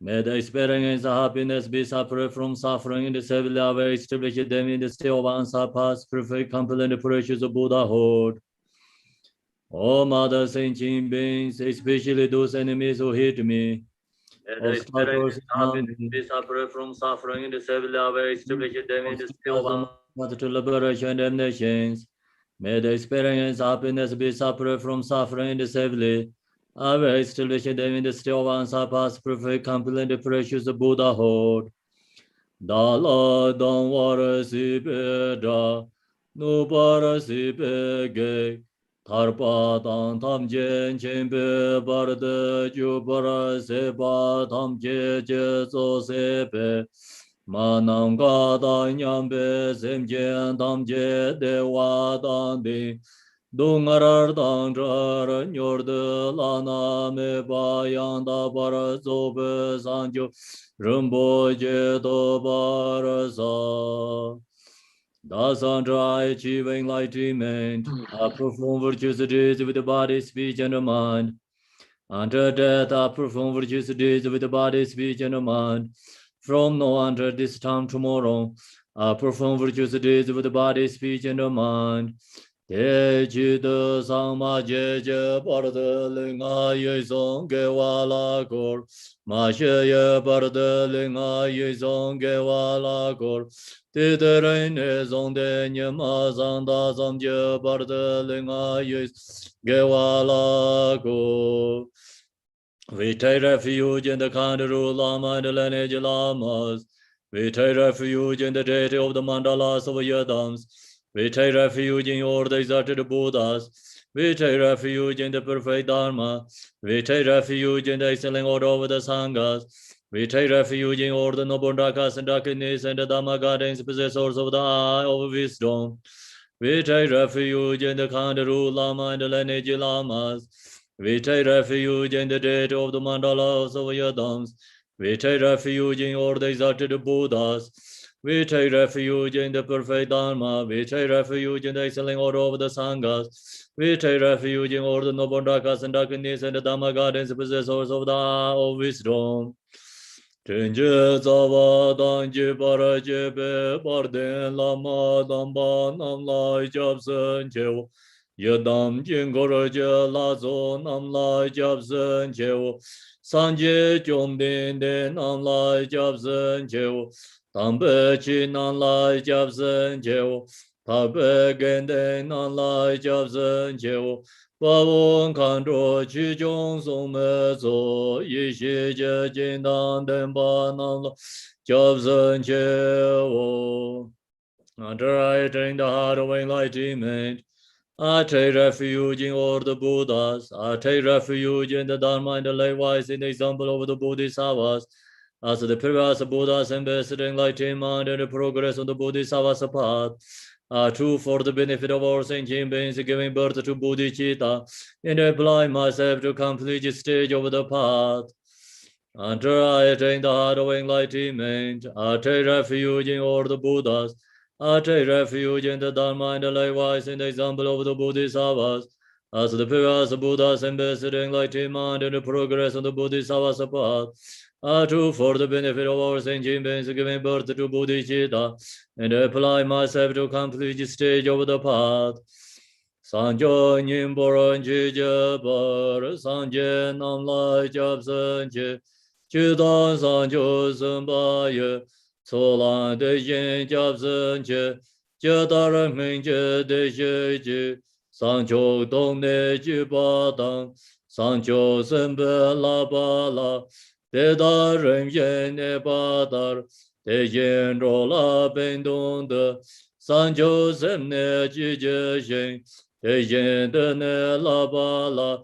May the experience of happiness be separate from suffering in the civil where establish them in the state of unsurpassed, perfect, complete, and precious Buddhahood. O Mother sentient beings, especially those enemies who hate me, obstacles in me, be separate from suffering in the civil where establish them in the state of to liberation and nations. May the experience of happiness be separate from suffering in the civil where establish them in the state of unsurpassed, perfect, complete, and precious Buddhahood. Dala danwara si pedra, nupara si pege, tarpa tan tam jen chenpe barde jupara se pa tam je so se pe, manam ka dan nyambe sem jen tam je dewa dan di, dungarar dan jar nyorde lana me bayan da para zobe sanjo, Rinpoche to Barasa. Thus, under I achieve enlightenment, I perform virtuous deeds with the body, speech, and mind. Under death, I perform virtuous deeds with the body, speech, and mind. From now until this time tomorrow, I perform virtuous deeds with the body, speech, and mind. Te chi de sang ma je je par de ling a ye song ge wa la kor. Ma she ye par de ling a ye song ge wa la kor. Te de ren ne song de nye ma sang da sam je par de ling a ye ge wa la kor. We take refuge in the Khandaru Lama and the lineage Lamas. We take refuge in the deity of the mandalas of Yadams. We take refuge in all the exalted Buddhas. We take refuge in the perfect Dharma. We take refuge in the excellent order of the Sanghas. We take refuge in all the noble Rakas and Dakinis and the Dhamma gardens, possessors of the eye of wisdom. We take refuge in the Khandaru Lama and the lineage Lamas. We take refuge in the deity of the mandalas of Yadams. We take refuge in all the exalted Buddhas. We take refuge in the perfect Dharma. We take refuge in the excellent order of the Sanghas. We take refuge in all the noble Rakas and Dakinis and the Dhamma gardens, possessors of the eye of wisdom. Tenje zawa danji para jebe barden lama damba nam lai japsen chewo. Yadam jingoro je lazo nam lai japsen chewo. Sanje jomden de nam lai japsen chewo. Tambe chi nam lai japsen chewo. Tabe gende nam lai japsen chewo. Pavon kanro chi chong song me zo yi shi je jin dan den pa nam lo job zhen che wo. Under I attain the heart of enlightenment, I take refuge in all the Buddhas. I take refuge in the Dharma and the likewise in the example of the Bodhisattvas. As the previous Buddhas embodied enlightenment and the progress on the Bodhisattva's path, are true for the benefit of all sentient beings, giving birth to bodhicitta, and apply myself to complete the stage of the path. Until I attain the heart of enlightenment, I take refuge in all the Buddhas. I take refuge in the Dharma and likewise in the example of the Bodhisattvas. As the previous Buddhas embodied enlightenment and the progress on the Bodhisattva's path, are true for the benefit of all sentient beings, giving birth to bodhicitta, and apply myself to complete the stage of the path. Sanjo Nimboran Jijabar, Sanje Nam Lai Jab Sanche, Chudan Sanjo Sambaye, Solan De Yin Jab Sanche, Jadara Minje De Sheji, Sancho Dong Ne Jibadang, Sancho Sembe La Bala, De Darim Yen Ne Badar, De Yin Rola Bendong De, Sancho Semne Jije Shen, De Yin De Ne La Bala,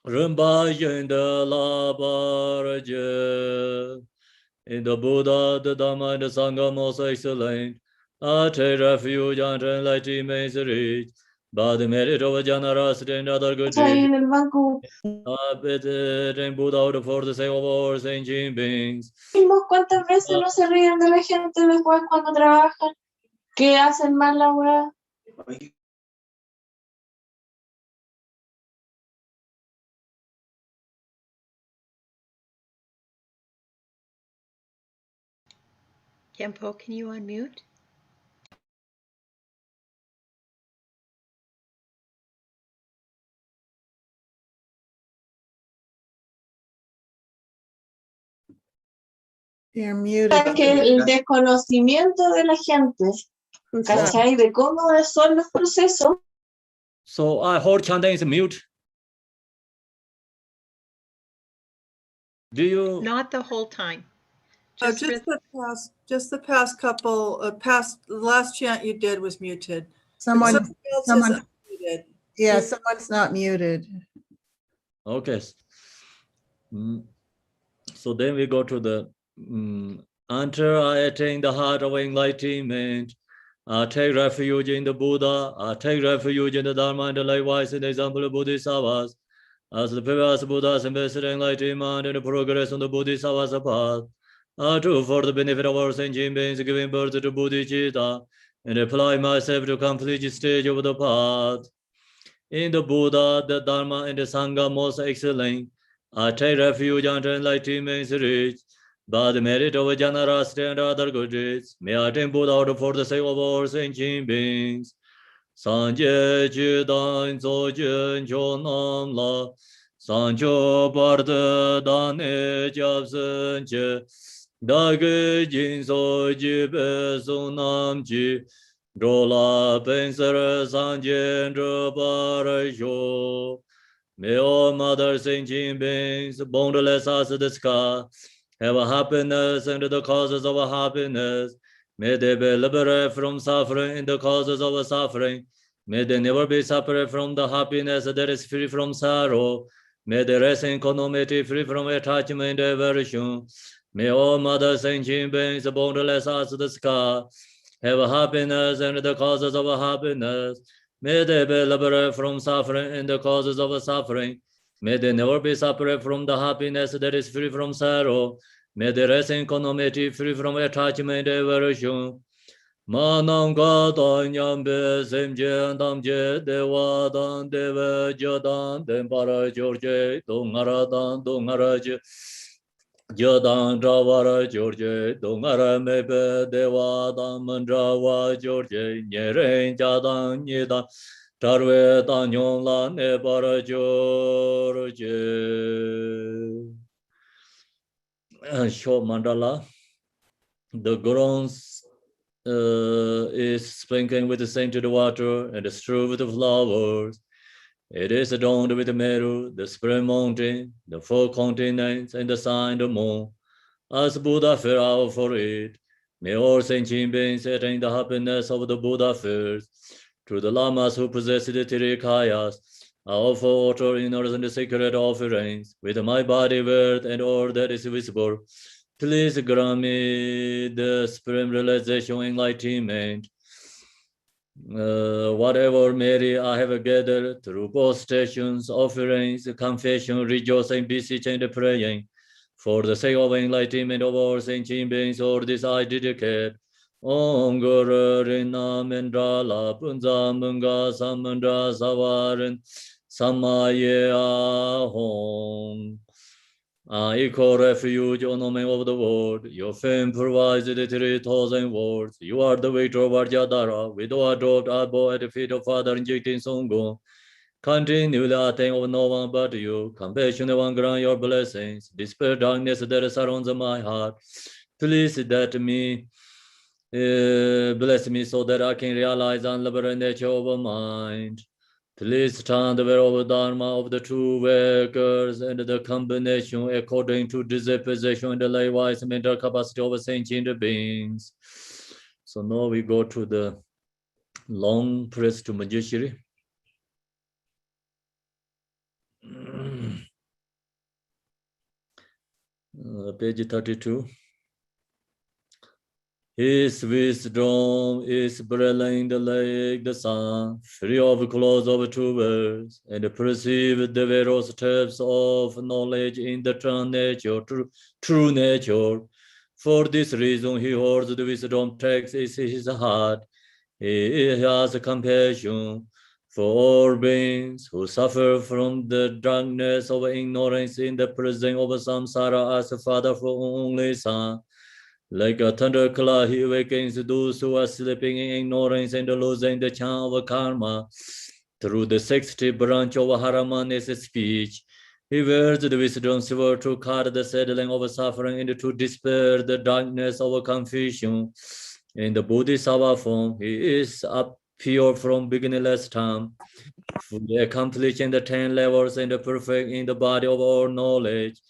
Rumba Yin De La Baraje. In the Buddha, the Dhamma, and the Sangha most excellent, I take refuge and enlightenment is reached. By the merit of generosity and other good Está ahí deeds, en el banco. I petition in Buddha for the sake of all sentient beings. Vimos cuántas veces no se ríen de la gente después cuando trabajan, que hacen mal la weá. Khenpo, can you unmute? You're muted. Que el desconocimiento de la gente, Who's that? ¿cachai? De cómo son los procesos. So I heard chanting is mute. Do you? Not the whole time. Oh, Just for, just the past couple, the last chant you did was muted. Someone Somebody else is unmuted. yeah, someone's not muted. Okay. So then we go to the until I attain the heart of enlightenment. I take refuge in the Buddha. I take refuge in the Dharma and the likewise in the example of Bodhisattvas. As the previous Buddhas invested enlightenment and the progress on the Bodhisattva's path. I do for the benefit of our sentient beings giving birth to Bodhicitta and apply myself to complete stage of the path. In the Buddha, the Dharma, and the Sangha most excellent. I take refuge until enlightenment is reached. By the merit of generosity and other good deeds, may I attain Buddha for the sake of all sentient beings. Sanje Chidan Zojen Chonam La Sancho Barda Dane Japsen Che Dage Jin So Jibe Sunam Ji Drola Pensar Sanjen Parasho. May all Mother Sentient Beings, boundless as the sky, have a happiness and the causes of a happiness. May they be liberated from suffering and the causes of suffering. May they never be separate from the happiness that is free from sorrow. May they rest in equanimity, free from attachment and aversion. May all Mother Sentient Beings, boundless as the sky, have a happiness and the causes of a happiness. May they be liberated from suffering and the causes of suffering. May they never be separate from the happiness that is free from sorrow. May they rest in equanimity, free from attachment and aversion. Manam Gatan Yambe Semje Damje Dewadan Deve Jodan Dempara George Dongaradan Dongaraj Jodan Dravara George Dongara Mebe Dewadan Mandrawa George Nyeren Jadan Yedan Tarve Danyon La Nebara George. Short mandala. The grounds is sprinkled with the scented water and strewed with the flowers. It is adorned with the Meru, the spring mountain, the four continents, and the sign of the moon. As Buddha fell out for it, may all sentient beings attain the happiness of the Buddha first. To the lamas who possess the Tirikayas, I offer water in order and sacred offerings, with my body, word, and all that is visible. Please grant me the supreme realization enlightenment. Whatever merit I have gathered through postrations, offerings, confession, rejoicing, beseeching, and praying, for the sake of enlightenment of all sentient beings, all this I dedicate. Om Guru Rina Mendra La Punza Munga Samandra Savaran Samaye Ahom. I call refuge on the name of the world. Your fame provides the 3,000 words. You are the victor of Arjadara. With our dropped elbow at the feet of Father injecting Songo. Continually I think of no one but you. Compassionate one, grant your blessings. Dispel darkness that surrounds my heart. Please let me bless me so that I can realize the unlimited nature of a mind. Please stand the way of the Dharma of the true workers and the combination according to disposition and the likewise mental capacity of sentient beings. So now we go to the long prayers to Manjushri. Page 32. His wisdom is brilliant like the sun, free of clothes of two words, and perceive the various steps of knowledge in the true nature. For this reason, he holds the wisdom text in his heart. He has compassion for all beings who suffer from the darkness of ignorance in the prison of samsara as a father for only son. Like a thunderclap, he awakens those who are sleeping in ignorance and losing the charm of karma. Through the 60th branch of Haramani's speech, he wears the wisdom sword to cut the settling of suffering and to dispel the darkness of confusion. In the Bodhisattva form, he is up pure from beginningless time, fully accomplishing the 10 levels and perfect in the body of all knowledge.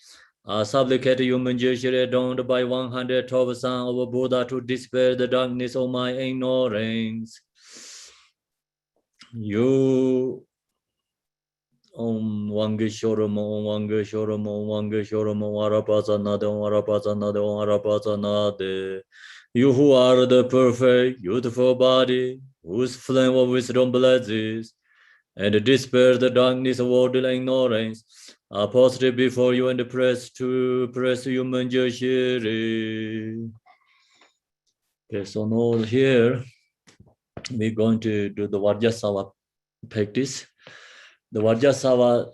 I supplicate you, Manjushri, adorned by 112 sons of Buddha, to dispel the darkness of my ignorance. You Om Wangeshwaramo, Wangeshwaramo, Wangeshwaramo, Arapasanade, Arapasanade, Arapasanade. You who are the perfect, beautiful body, whose flame of wisdom blazes, and dispel the darkness of worldly ignorance, I prostrate before you and press you, Manjushri. Okay, so now here we're going to do the Vajrasattva practice. The Vajrasattva,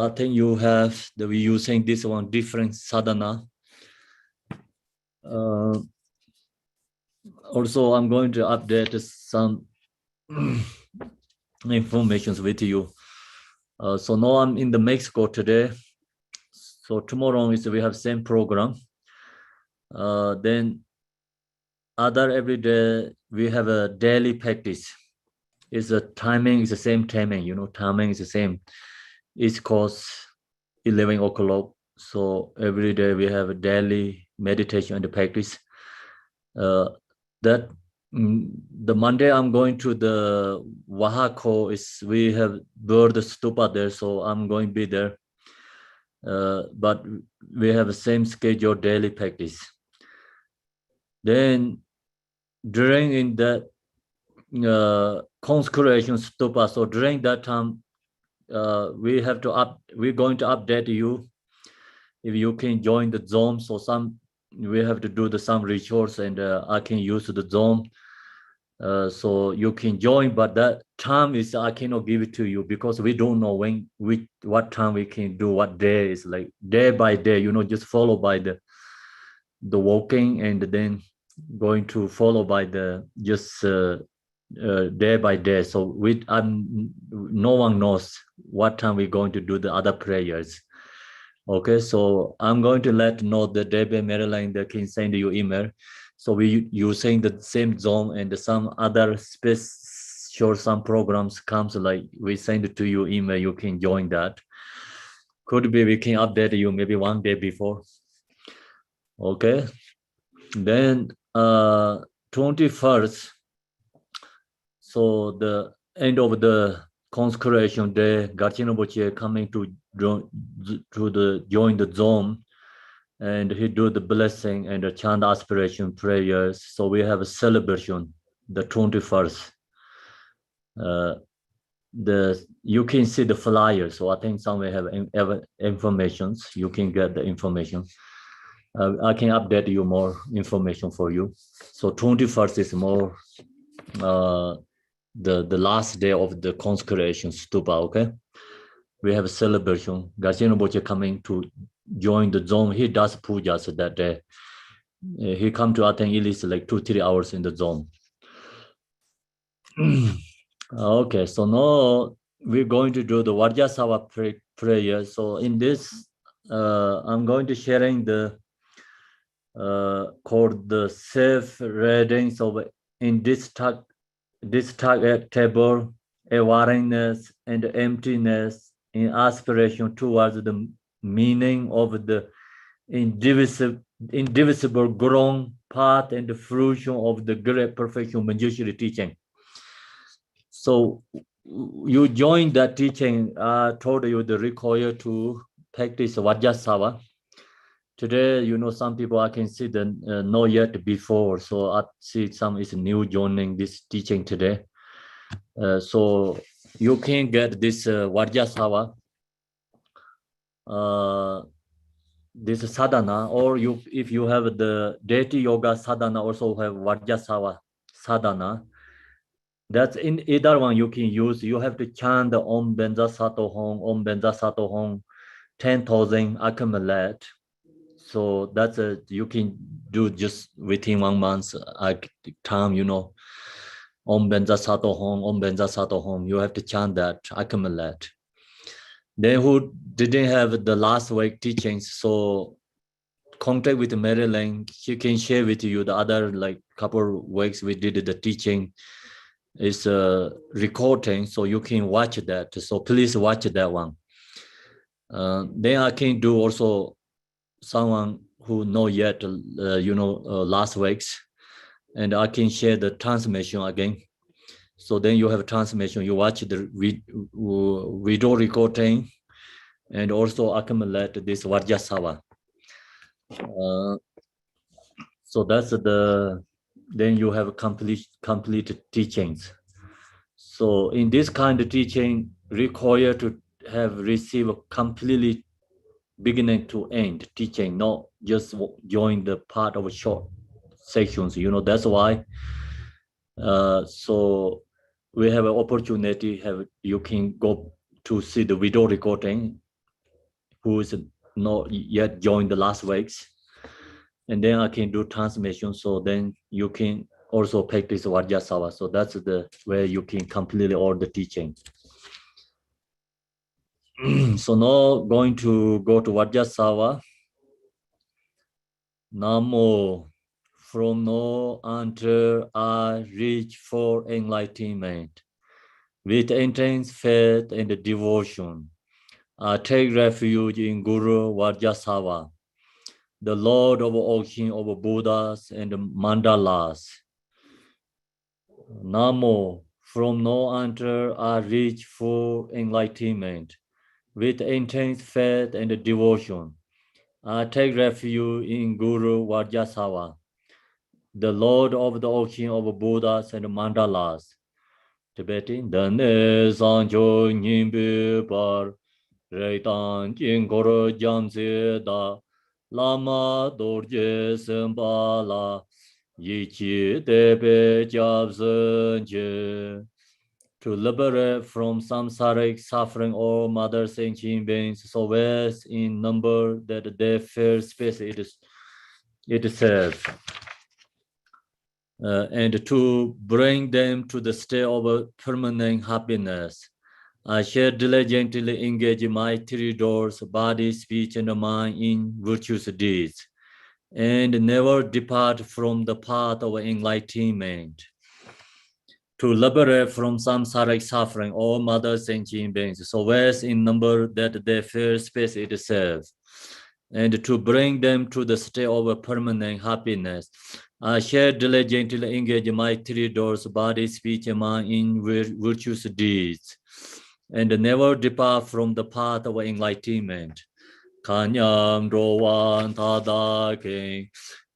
I think you have we're using this one different sadhana. Also, I'm going to update some information with you. So now I'm in the Mexico today. So tomorrow we have same program. Then every day we have a daily practice. Is the timing is the same timing, timing is the same. East Coast 11 o'clock. So every day we have a daily meditation and practice. The Monday I'm going to the Oaxaca. We have bird stupa there, so I'm going to be there. But we have the same schedule daily practice. Then during in that consecration stupa, so during that time we're going to update you if you can join the Zoom. So we have to do some rituals, and I can use the Zoom, so you can join, but that time is I cannot give it to you because we don't know what time we can do, what day is, like day by day, just follow by the walking, and then going to follow by the just day by day. So no one knows what time we're going to do the other prayers. Okay, so I'm going to know the Debbie Maryland, they can send you email. So we using the same Zoom, and some other some programs comes, like we send it to you email, you can join that. Could be we can update you maybe one day before. Okay, then 21st, so the end of the consecration day, Garchen Rinpoche coming to join the Zoom, and he do the blessing and the chant aspiration prayers. So we have a celebration the 21st. You can see the flyer, so I think somewhere have information. You can get the information. I can update you more information for you. So 21st is more the last day of the consecration stupa. Okay, we have a celebration. Garchen Rinpoche coming to join the Zoom. He does pujas that day. He come to attend at least like 2-3 hours in the Zoom. Okay, so now we're going to do the Vajrasattva prayer. So in this, I'm going to sharing the called the safe readings of in this table, awareness and emptiness in aspiration towards the meaning of the indivisible grown path and the fruition of the great perfection Manjushri teaching. So you join that teaching. I told you the require to practice Vajrasattva. Today, some people I can see them not yet before. So I see some is new joining this teaching today. So you can get this Vajrasattva, this sadhana, or if you have the deity yoga sadhana, also have Vajrasattva sadhana. That's in either one you can use. You have to chant the Om Benza Sato Hong, 10,000 accumulate. So that's you can do just within 1 month time, you know. Om Benza Sato Home, Om Benza Sato Home. You have to chant that, accumulate. Then who didn't have the last week teachings, so contact with Marilyn. She can share with you the other like couple weeks we did the teaching. Is recording, so you can watch that. So please watch that one. Then I can do also someone who know yet, you know, last week's, and I can share the transmission again. So then you have transmission. You watch the video recording, and also accumulate this Vajrasattva. So that's the. Then you have complete teachings. So in this kind of teaching, require to have received a completely beginning to end teaching, not just join the part of short sections. You know, that's why. So we have an opportunity. You can go to see the video recording. Who is not yet joined the last weeks, and then I can do transmission. So then you can also practice Vajrasattva. So that's the where you can completely all the teaching. So now going to go to Vajrasattva. Namo, from now until I reach for enlightenment, with intense faith and devotion, I take refuge in Guru Vajrasattva, the Lord of Ocean of Buddhas and Mandalas. Namo, from now until I reach for enlightenment, with intense faith and devotion, I take refuge in Guru Vajrasattva, the Lord of the Ocean of Buddhas and Mandalas. Tibetan. Dane Sancho Nimbi Par Reitan Jinkoro Jamse Da Lama Dorje Sembala Yichi Tebe Jabsenje. To liberate from samsaric suffering all mother sentient beings, so vast in number that they fill space itself. And to bring them to the state of permanent happiness. I shall diligently engage my three doors, body, speech, and mind in virtuous deeds, and never depart from the path of enlightenment. To liberate from samsaric suffering all mother sentient beings, so vast in number that they fill space itself, and to bring them to the state of permanent happiness. I shall diligently engage my three doors, body, speech, and mind in virtuous deeds, and never depart from the path of enlightenment. Kanyam rowan tada king,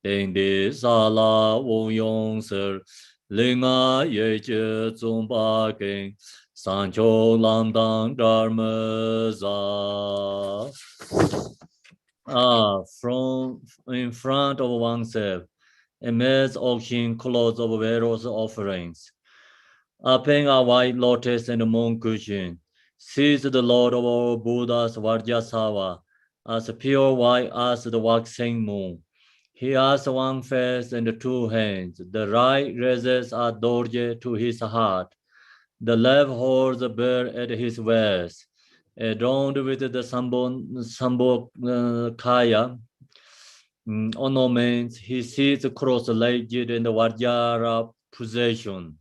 ding di sala wong yong ser, linga ye che zumba king, sancho lam dang dharma za. From in front of oneself, amidst auction clothes of various offerings. Upping a white lotus and a moon cushion, sees the Lord of all Buddhas Vajrasattva, as pure white as the waxing moon. He has one face and two hands. The right raises a dorje to his heart. The left holds a bear at his waist, adorned with the Sambhokaya ornaments. He sits cross-legged in the Vajra position,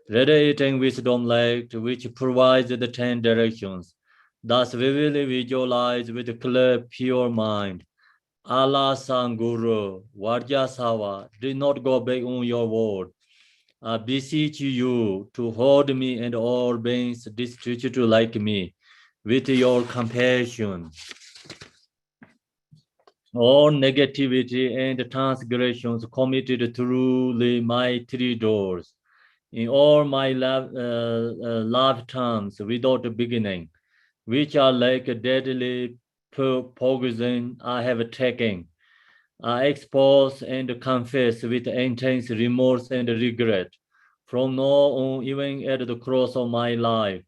radiating wisdom light, which provides the 10 directions. Thus vividly visualize with a clear, pure mind. Allah Sanguru, Vajrasattva, did not go back on your word. I beseech you to hold me and all beings destitute like me with your compassion. All negativity and transgressions committed through my three doors, in all my lifetimes without beginning, which are like a deadly poison I have taken, I expose and confess with intense remorse and regret. From now on, even at the cross of my life,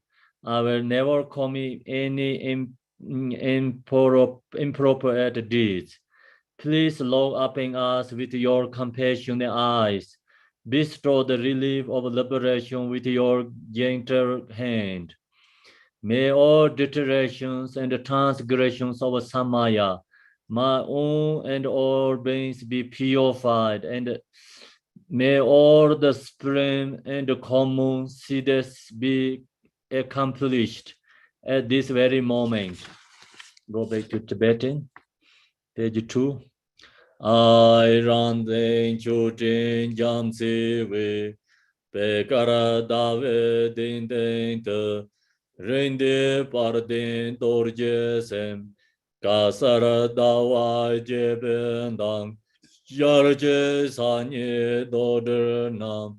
I will never commit any improper deeds. Please look upon us with your compassionate eyes. Bestow the relief of liberation with your gentle hand. May all deteriorations and transgressions of Samaya, my own and all beings be purified, and may all the supreme and common seeds be accomplished at this very moment. Go back to Tibetan, page 2. I run the chutin jam siwe, pekara dave din din te, rende pardin dorje sem, kasara dawa jebendang, yarje sanye dodernam,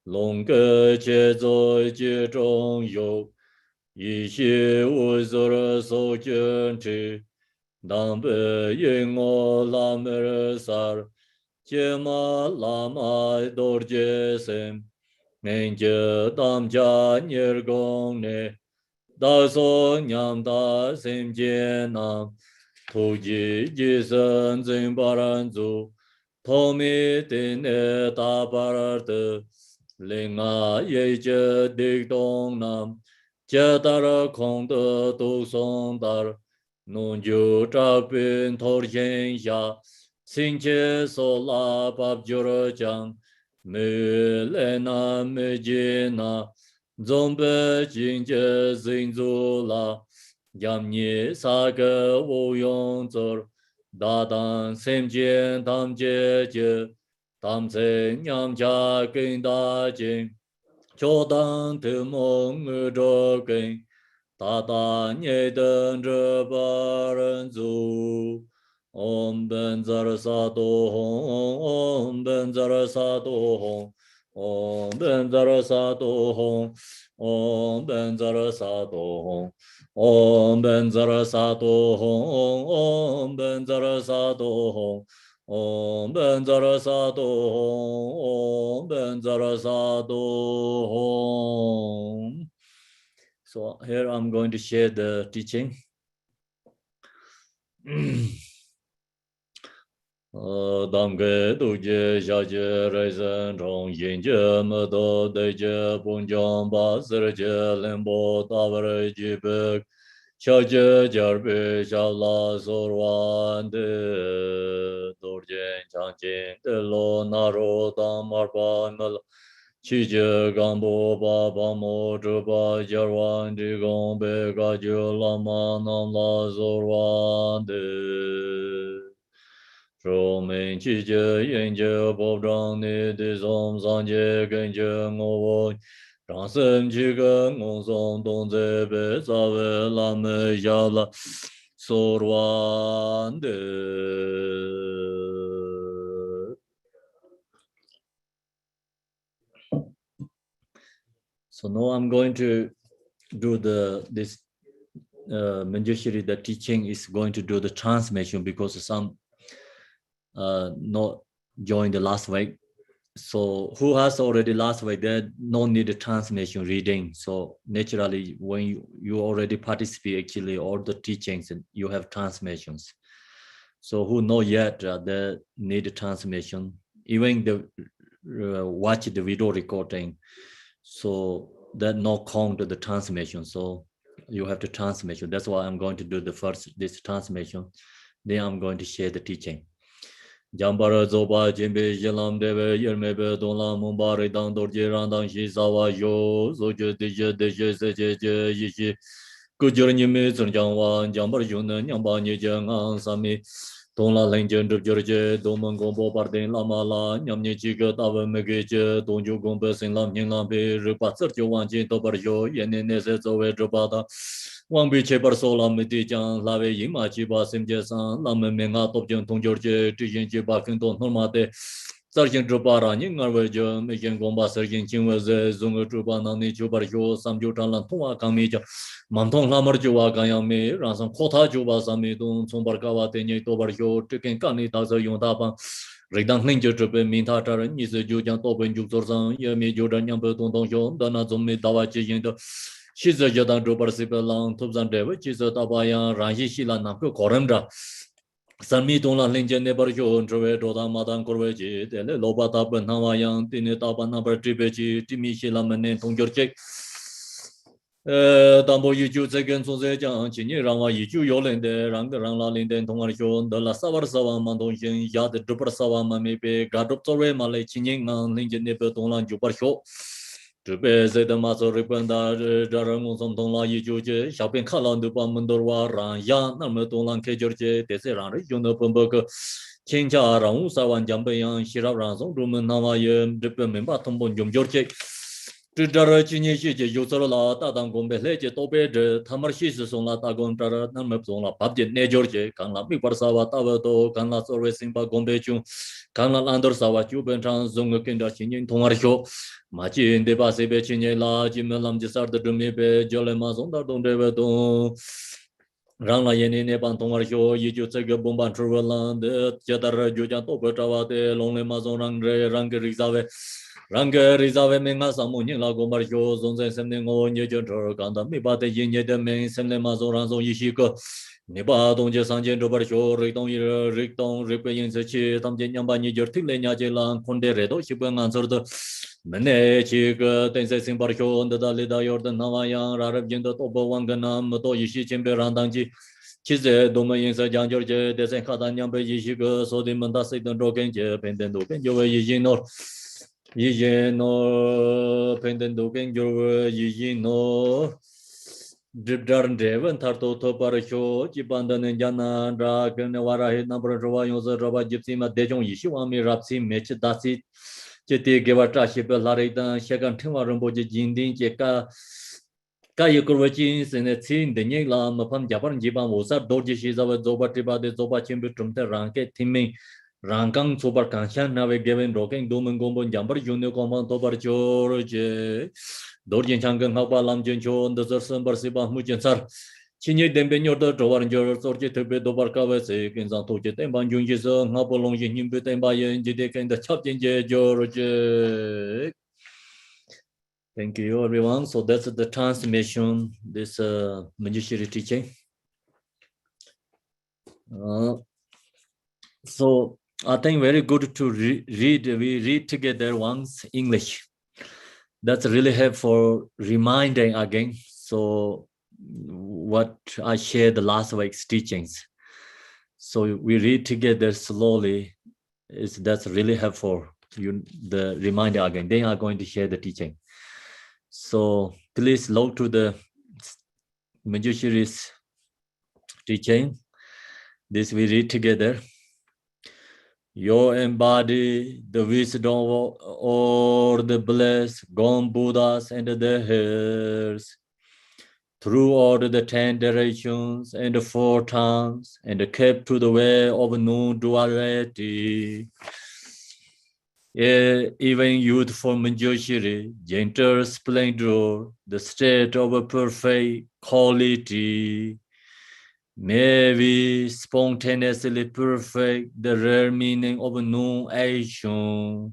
longke che zoi je zhong yu, yi xie wu zora so jen chi, Dambe yengo lamer sar, Chema lama dorje sem, Menje damja nirgong ne, Daso nyam da sem jena, Tuji jisen zin baranzu, Tomi tine tabararte, Linga yeje dik dong nam, Jetara kong de du song dar, Nung ju trao bin thor yen ya, Sing che so la bab jura jang, Me le na me je na, Zombe jing je zing zu la, Yam nye sa ge wo yong zor, Da dan sem jen tam je je, Tam se nyam cha gen da jing, Cho dan te mong zho gen, Tata nye den zhe baran zu, Om ben zar sa do hong, Om ben zar sa do hong, Om ben zar sa do hong, Om ben zar sa do hong, Om ben zar sa do hong, Om ben zar sa do hong, Om ben zar sa do hong, Om ben zar sa do hong. So here I'm going to share the teaching. Damge duje jaje reisen rong yinje medo deje bunjong ba serje lembo tavre jibek chaje jarbe shala sorwan de dorje chanjin de lo naro damarpa mel Chije gambo baba mo drupa jarwan digong be gajo lama nam la zorwan de. Romain chije yenje bob drang ni de som sanje genje ngowo. Rang sem chige ngong song dong ze be sa we la me ya la sorwan de. So now I'm going to do this Manjushri, the teaching is going to do the transmission because some not joined the last week. So who has already last week, there no need a transmission reading. So naturally, when you already participate actually all the teachings, and you have transmissions. So who know yet they need a transmission, even the watch the video recording. So that no count the transmission. So you have to transmission. That's why I'm going to do the first this transmission. Then I'm going to share the teaching. Jambara zoba jimbe jelam deve yermebe donla mumbari dang dorje randang shi sawa yo zoje deje seje yishi kujur nyime zunjang wan jambar yuna nyamba nye jangang sami donla lengjen drupjurje domang gombo pardin lama la nyamnye chiga tawa megeje donju gombe sin lam nying lam pe rupa tsarjo wanjin tobar yo yene nese zowe drupata Wang bi che par so lam ti chang la we yin ma chi ba sim je san lam me nga top jeng tong jor je ti yin je ba kin ton norma te sar jeng dro pa ra ni ngar we je me jeng gom ba sar jeng chin we ze zung dro pa na ni chu bar jo sam ju tan lan thong wa kang mi ja man thong la mar ju wa ga yang me ran sam kho tha ju ba sam mi dong chong bar ka wa te ni to bar jo ti ken ka ni ta zo yong da ba Redang ning je zhe be min ta ta ren ni se ju jiang to ben ju zor sang ye mi ju ren yang be dong dong xiong da na zong me da wa ji yin de Shiza jadang drubar sipa lang tupzan dewa, chiza tabayang rangshi shila namko koramdra. Sami Dona Linja Nebarjo, Trove, Doda Madan Corveji, Lobata Hawaiian, Tinetaba number Tribeji, Timishi Lamane, Tongjorchek. Tambo Yuju Second Sose Jan, Chini Rama Yuju Yolende, Rang Rangla Linden Tongarjon, the La Savar Sawa Mandonjin, Yad Drupar Sawa Mamepe, Gadoptore Male Chining, Linja Nebetonlan Juparsho. Trube the Maso Ripanda, Daramusam Tonla Yuju, Shopping Kalan Dupa Mundorwa, Ran Yan, Namatolan Kejorje, Tesseran, Juno Pumboka, Chincha, Raun Sawan Jambayan, Shira Ransom, Ruman Navayan, Dripem, Batombon Jum George. Chini Yusala, Tadam Gombe, Tope, Tamarshis on La Tagontra, Namapzona, Pabjet Nejorje, Kanla Piparsawa, Tavato, Kanla Racing Gombechu, Kanla Andersawa, Jubentan, Zonga Kinda Chinin, Tomarsho, Machi in the Basebe Chinela, Jimelam Jesar, the Dumibe, Jolemazonda, Don Devedon. Rangla Yeni Nepan Tomarsho, Yiju Sega Bomba Truveland, Jadar Jujan Topetawate, Lonely Mazon Rangre, Range Rizave. Ranga Rizave Menga Samunin Lago Marjo, Zonze Semning on Yajantor, Ganda, Mibate Yin Yedemin, Semle Mazoranzo Yishiko, Niba Donja Sanjan Roberto, Ricton, Ripayin Sechi, Tamjan Yambani Jertilena Jelan, Conderedo, Shiban answered the Mene Chig, Tense Simbarcho, on the Dalida Jordan Navayan, Arab Jindo Tobo Wanganam, Moto Yishi Chimberandanji. Chize Domain Sajan George, Desen Kadanyam Yishiko, so the Mandasi Rogan, Pendendo, Yino. Yino Pendendo Genjo Yino Drip Darn Devon Tarto Toparasho, Jibandan and Jana, Dragon, Wara, number of Royals, Robert Gypsy, Dejon Yishuami, Rapsi, Mech, Dasi, Cheti, Gavata, Shipper, Larita, Shagan Timarumbo, Jindin, Jeka, Kayakurvachins, and a scene, the Nila, Mapam Japan, Jiban was up, Doji Shizawa, Zoba Tiba, the Zoba Chimbu, Trumta, Ranke, Timmy. Rankang Super Kanshan Nave given Rocking Doman Gombo Jumper Junior Command Tobar George Dorjin Changan Hapa Lam Jincho, the Sursan Barsiba Mujansar. Chini Dembenyor the Tovar George Sorge to be Dobarkavese, in Santoje, and Banjunjis, Hapalong Jim Butan by Jidek and the Chapin George. Thank you, everyone. So that's the transmission, this Manjushri teaching. So I think very good to read. We read together once English. That's really helpful reminding again. So what I shared the last week's teachings. So we read together slowly. That's really helpful. The reminder again. They are going to share the teaching. So please log to the Manjushri's teaching. This we read together. You embody the wisdom or the blessed gone Buddhas and the heirs throughout the 10 directions and the 4 towns and kept to the way of non-duality. Even youthful Manjushri, gentle splendor, the state of a perfect quality. May we spontaneously perfect the rare meaning of non-action.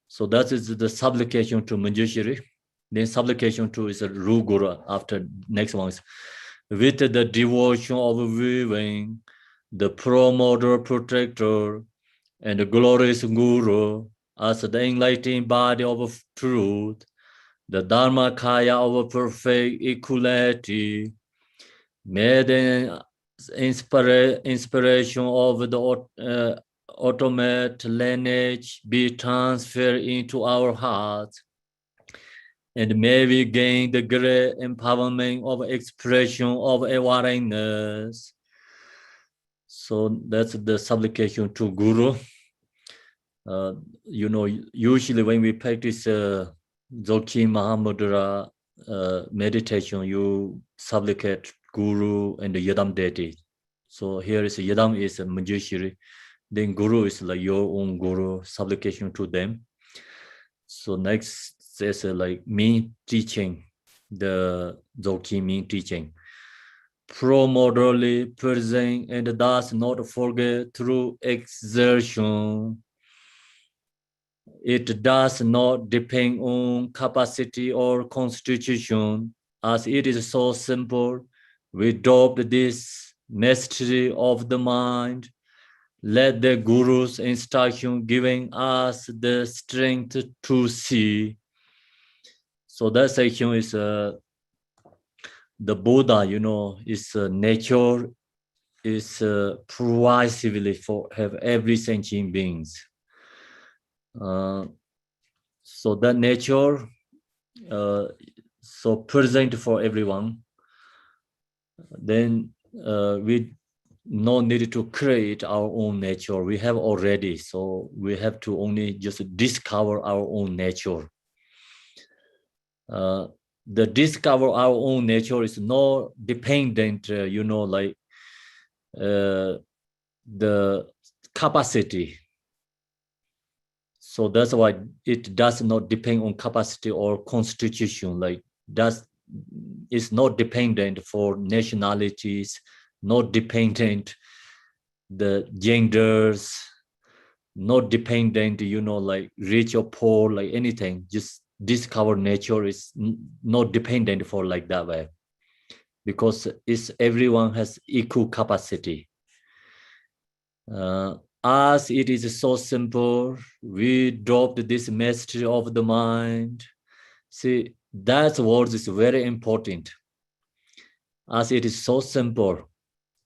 So that is the supplication to Manjushri. Then supplication to is a Rugura after next one. With the devotion of viewing the promoter, protector, and the glorious Guru as the enlightening body of truth, the Dharmakaya of perfect equality. May the inspiration of the ultimate lineage be transferred into our hearts, and may we gain the great empowerment of expression of awareness. So that's the supplication to Guru. Usually when we practice Dzogchen Mahamudra meditation, you supplicate Guru and the Yadam deity. So here is Yadam is a Manjushri. Then Guru is like your own Guru, supplication to them. So next is like me teaching, the Dzogchen me teaching. Pro-moderately present and does not forget through exertion. It does not depend on capacity or constitution, as it is so simple. We adopt this mastery of the mind let the Guru's instruction giving us the strength to see. So that section is the Buddha, is nature is pervasively for have every sentient beings. So that nature so present for everyone. Then we no need to create our own nature. We have already, so we have to only just discover our own nature. The discover our own nature is not dependent, like the capacity. So that's why it does not depend on capacity or constitution. Like it's not dependent for nationalities, not dependent the genders, not dependent, like rich or poor, like anything. Just discover nature is not dependent for like that way, because everyone has equal capacity. As it is so simple, we dropped this mastery of the mind. See, that word is very important. As it is so simple,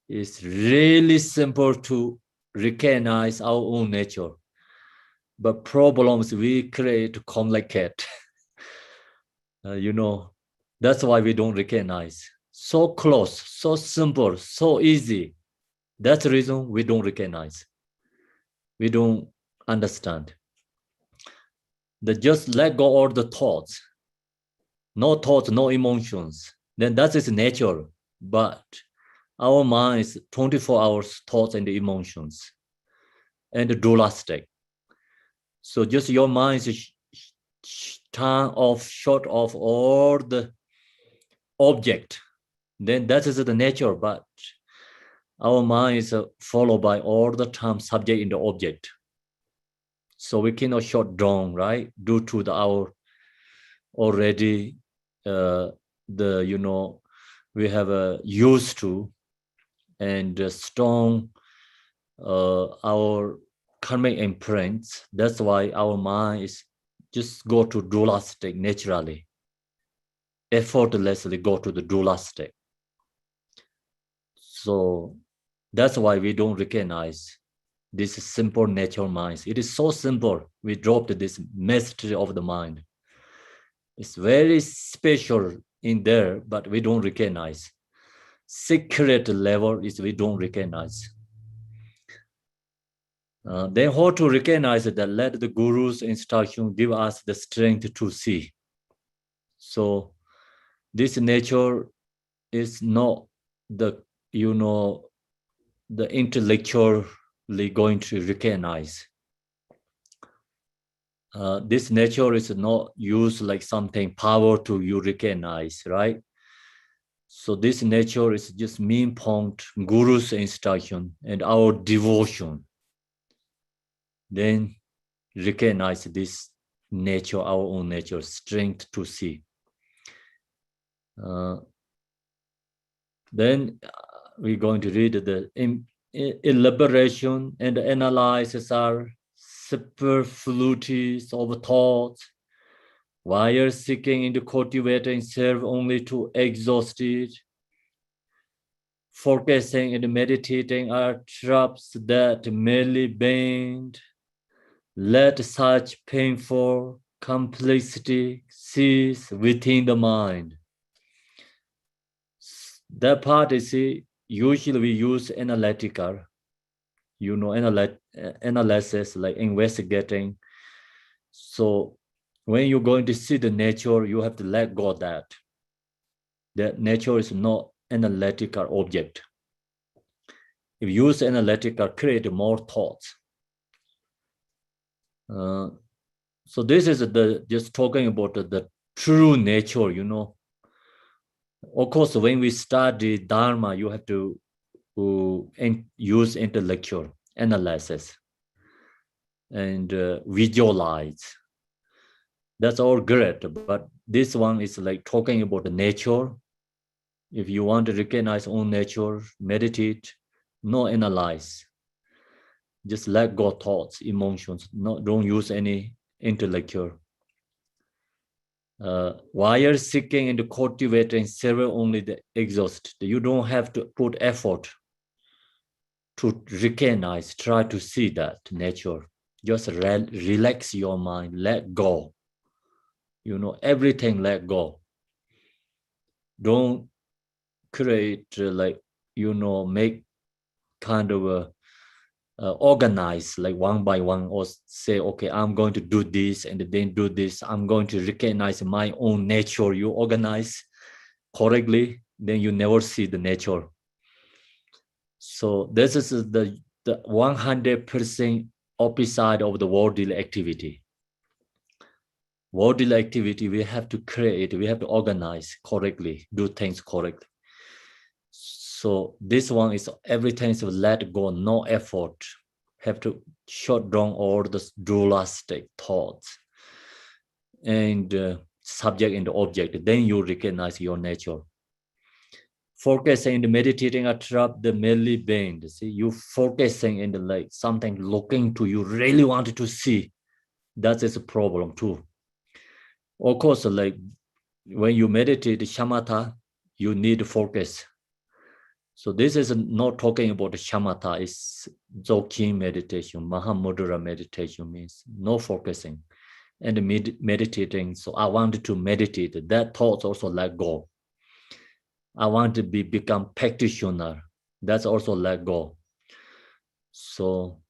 it's really simple to recognize our own nature. But problems we create to complicate. That's why we don't recognize. So close, so simple, so easy. That's the reason we don't recognize. We don't understand. Just let go all the thoughts. No thoughts, no emotions. Then that is nature. But our mind is 24 hours thoughts and emotions and dualistic. So just your mind is turn off, short of all the object. Then that is the nature. But our mind is followed by all the time subject in the object. So we cannot shut down, right? Due to our already we have used to and strong our karmic imprints. That's why our mind is just go to dualistic naturally, effortlessly go to the dualistic. So that's why we don't recognize this simple natural minds. It is so simple. We dropped this mastery of the mind. It's very special in there, but we don't recognize. Secret level is we don't recognize. Then how to recognize that? Let the Guru's instruction give us the strength to see. So this nature is not the intellectually going to recognize. This nature is not used like something power to you recognize, right? So this nature is just mean point Guru's instruction and our devotion. Then recognize this nature, our own nature, strength to see. Then we're going to read the elaboration and analysis are superfluities of thoughts, while seeking into cultivating serve only to exhaust it. Focusing and meditating are traps that merely bend. Let such painful complexity cease within the mind. That part is usually we use analytical, analysis, like investigating. So when you're going to see the nature, you have to let go of that. That nature is not analytical object. If you use analytical, create more thoughts. So this is just talking about the true nature, Of course, when we study Dharma, you have to use intellectual analysis and visualize. That's all great, but this one is like talking about the nature. If you want to recognize own nature, meditate, no analyze. Just let go thoughts, emotions. Don't use any intellectual. While you're seeking and cultivating, serve only the exhaust. You don't have to put effort to recognize, try to see that nature. Just relax your mind, let go. Everything let go. Don't create make kind of a organize like one by one, or say, okay, I'm going to do this and then do this. I'm going to recognize my own nature. You organize correctly, then you never see the nature. So this is the 100% opposite of the worldly activity. Worldly activity, we have to create, we have to organize correctly, do things correctly. So this one is everything is let go, no effort. Have to shut down all the dualistic thoughts and subject and object. Then you recognize your nature. Focusing and meditating attract the merely being. See, you focusing in the like something looking to you really wanted to see. That is a problem too. Of course, like when you meditate shamatha, you need focus. So this is not talking about the shamatha, it's Dzogchen meditation, Mahamudra meditation means no focusing and meditating. So I wanted to meditate, that thoughts also let go. I want to become practitioner, that's also let go. So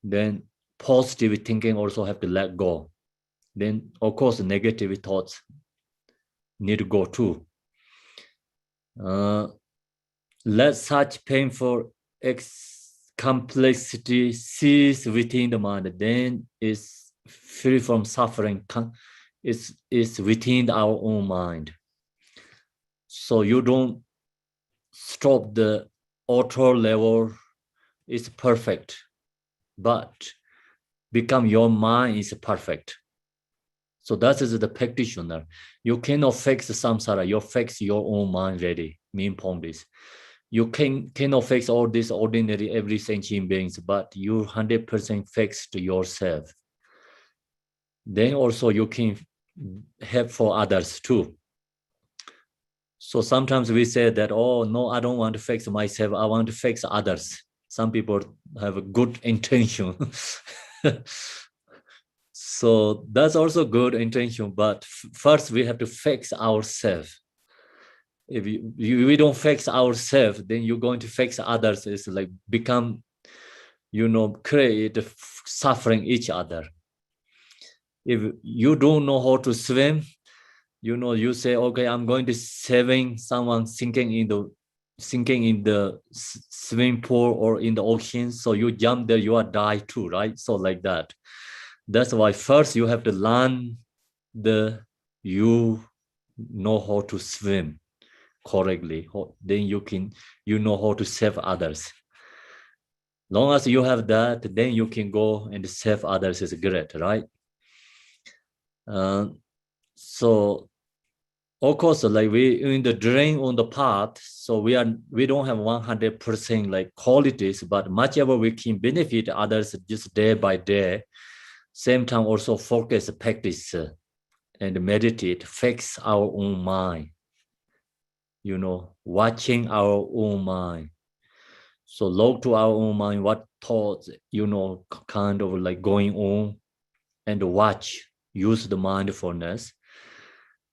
then positive thinking also have to let go. Then of course negative thoughts need to go too. Let such painful complexity cease within the mind, then is free from suffering, is within our own mind. So you don't stop the auto level, it's perfect, but become your mind is perfect. So that is the practitioner. You cannot fix the samsara, you fix your own mind ready, mean point is. You cannot fix all these ordinary every sentient beings, but you 100% fixed yourself. Then also you can help for others too. So sometimes we say that, oh no, I don't want to fix myself, I want to fix others. Some people have a good intention. So that's also good intention, but first we have to fix ourselves. If we don't fix ourselves, then you're going to fix others. It's like become, create suffering each other. If you don't know how to swim, you say, okay, I'm going to saving someone sinking in the swimming pool or in the ocean. So you jump there, you are die too, right? So like that. That's why first you have to learn you know how to swim correctly, then you know how to save others. Long as you have that, then you can go and save others is great, right? So of course, like we in the drain on the path, so we don't have 100% like qualities, but much ever we can benefit others just day by day. Same time also focus, practice, and meditate, fix our own mind. Watching our own mind. So look to our own mind, what thoughts, kind of like going on, and watch, use the mindfulness,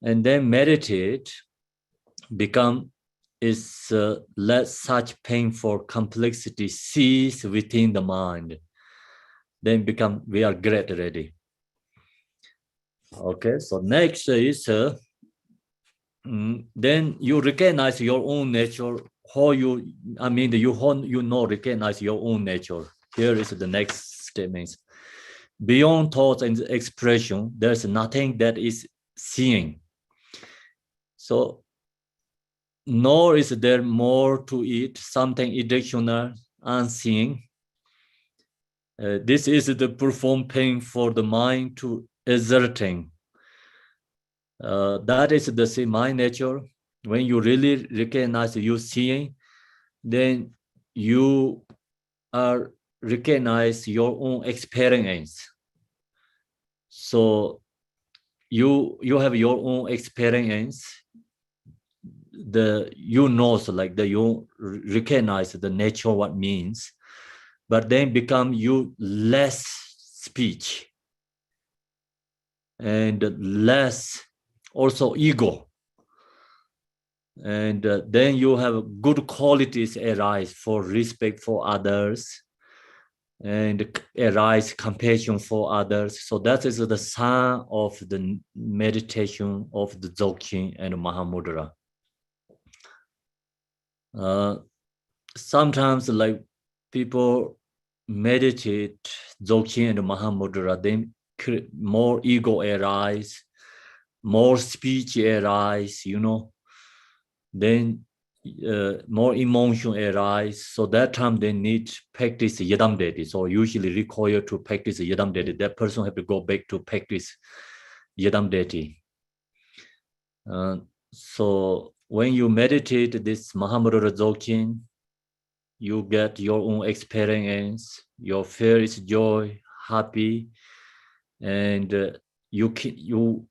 and then meditate, let such painful complexity cease within the mind. Then we are great already. Okay, so next is, then you recognize your own nature, recognize your own nature. Here is the next statement. Beyond thoughts and expression, there's nothing that is seeing. So, nor is there more to it, something additional, unseen. This is the profound pain for the mind to exerting. That is the my nature. When you really recognize you seeing, then you are recognize your own experience. So you have your own experience. You recognize the nature what means, but then become you less speech and less also ego. And then you have good qualities arise for respect for others and arise compassion for others. So that is the sign of the meditation of the Dzogchen and Mahamudra. Sometimes like people meditate Dzogchen and Mahamudra, then more ego arise, more speech arise, then more emotion arise. So that time they need practice Yedam Dedi. So usually require to practice Yedam Dedi. That person have to go back to practice Yedam Dedi. So when you meditate this Mahamudra Dzogchen, you get your own experience. Your fear is joy, happy, and you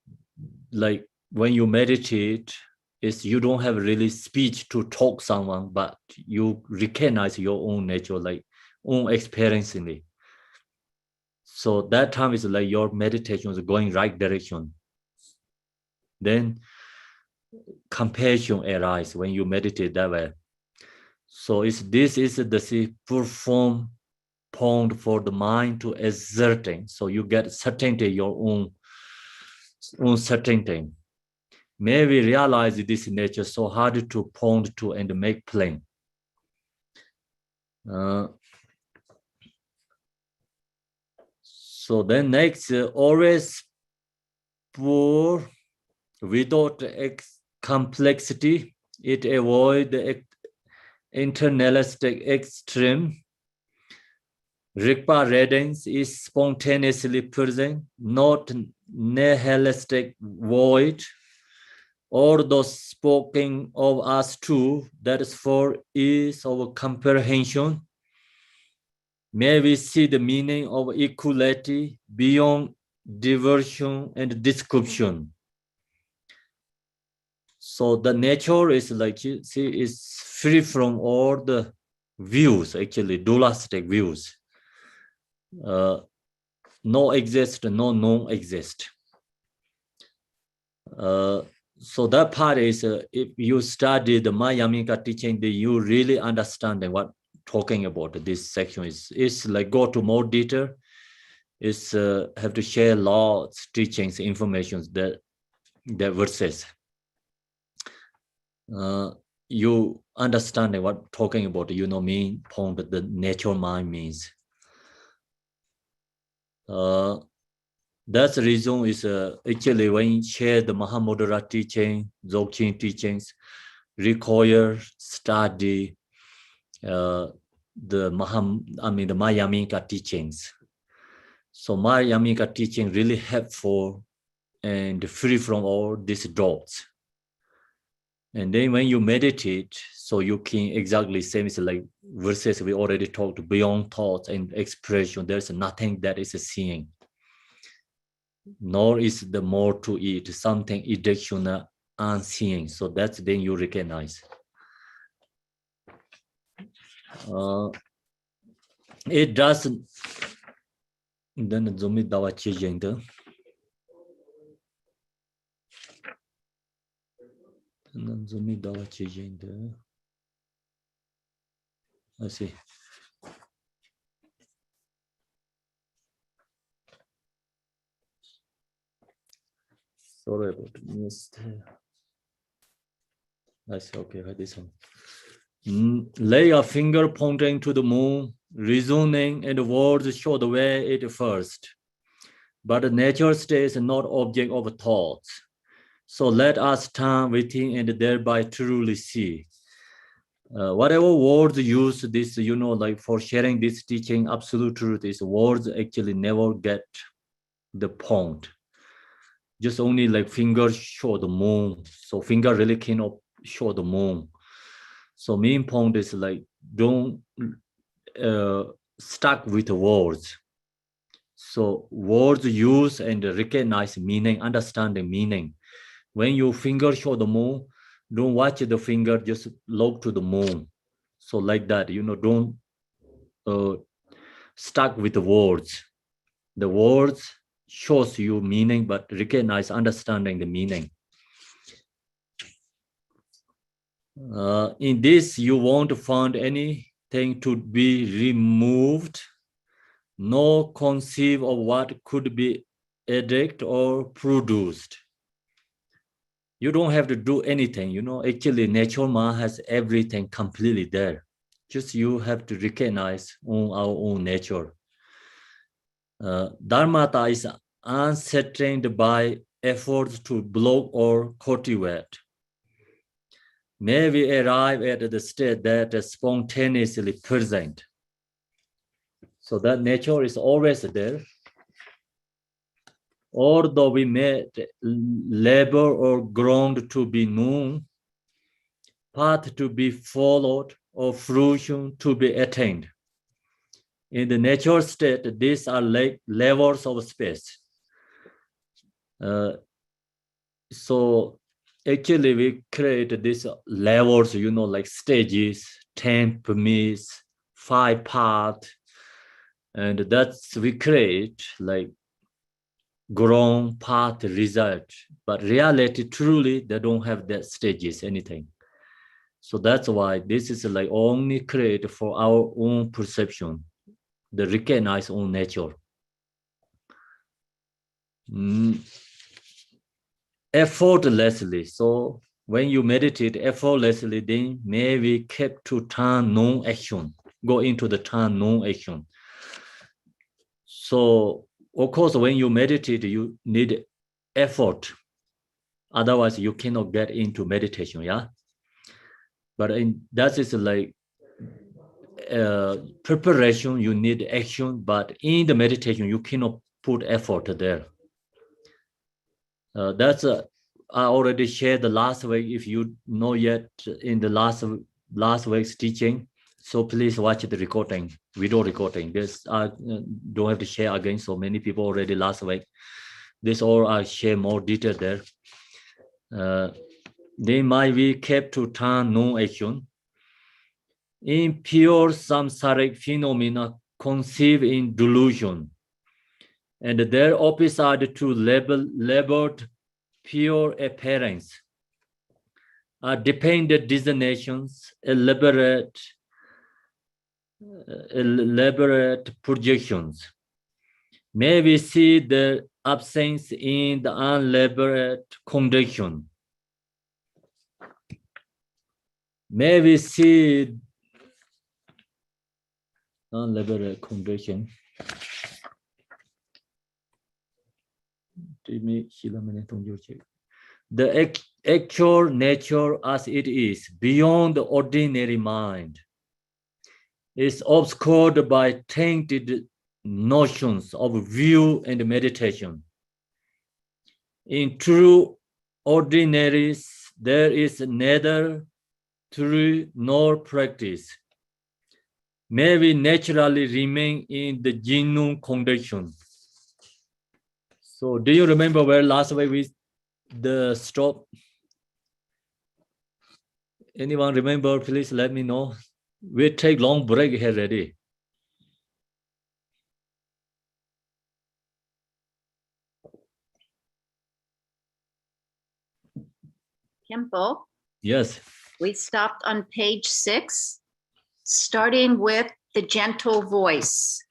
like when you meditate, is you don't have really speech to talk someone, but you recognize your own nature, like own experience in it. So that time is like your meditation is going right direction. Then compassion arises when you meditate that way. So this is the perform point for the mind to exerting. So you get certainty, your own certainty. May we realize this nature so hard to point to and make plain. So then next, always poor without complexity. It avoid the internalistic extreme. Rigpa readings is spontaneously present, not nihilistic void. Or those spoken of us too, that is for ease of comprehension. May we see the meaning of equality beyond diversion and description. So the nature is like, you see, is free from all the views, actually, dualistic views. No exist, no non-exist. So that part is, if you study the Mayamika teaching, then you really understand what talking about this section is. It's like go to more detail. It's have to share lots teachings, information that verses. You understand what talking about, mean point that the natural mind means. That's the reason is actually when you share the Mahamudra teaching, Dzogchen teachings, require study the Mayamika teachings. So Mayamika teaching really helpful and free from all these doubts. And then when you meditate, so you can exactly same as like verses we already talked, beyond thoughts and expression, there's nothing that is seeing. Nor is the more to it, something additional unseen. So that's then you recognize. It doesn't. Then Zumi Dawa Chijing. Zumi Dawa Chijing. I see. Sorry about missed. I see. Okay, this one. Lay a finger pointing to the moon, reasoning and words show the way it first. But the natural state is not object of thoughts. So let us turn within and thereby truly see. Whatever words use this, like for sharing this teaching, absolute truth is words actually never get the point. Just only like fingers show the moon. So finger really cannot show the moon. So main point is like don't stuck with words. So words use and recognize meaning, understanding meaning. When your finger show the moon, don't watch the finger, just look to the moon. So like that, don't stuck with the words. The words shows you meaning, but recognize, understanding the meaning. In this, you won't find anything to be removed, nor conceive of what could be added or produced. You don't have to do anything, actually nature ma has everything completely there. Just you have to recognize on our own nature. Dharmata is uncertained by efforts to block or cultivate. May we arrive at the state that is spontaneously present. So that nature is always there. Although we may labor or ground to be known, path to be followed, or fruition to be attained. In the natural state, these are like levels of space. So actually we create these levels, like stages, 10 permits, 5 paths, and that's we create like grown path result. But reality, truly, they don't have that stages, anything. So that's why this is like only created for our own perception, the recognize own nature. Effortlessly. So when you meditate effortlessly, then may we keep to turn non-action, go into the turn non-action. So of course, when you meditate, you need effort. Otherwise, you cannot get into meditation, yeah? But that is like preparation, you need action, but in the meditation, you cannot put effort there. That's I already shared the last week. If you know yet in the last week's teaching, so please watch the recording, video recording. This I don't have to share again. So many people already last week. This all I share more detail there. They might be kept to turn non-action. In pure samsaric phenomena conceived in delusion, and their opposite to labeled pure appearance, are dependent designations, elaborate projections. May we see the absence in the unelaborate condition. May we see unelaborate condition. The actual nature as it is, beyond the ordinary mind, is obscured by tainted notions of view and meditation. In true ordinaries, there is neither truth nor practice. May we naturally remain in the genuine condition. So do you remember where last week we the stop? Anyone remember? Please let me know. We take long break here already. Khenpo, Yes. we stopped on page 6, starting with the gentle voice.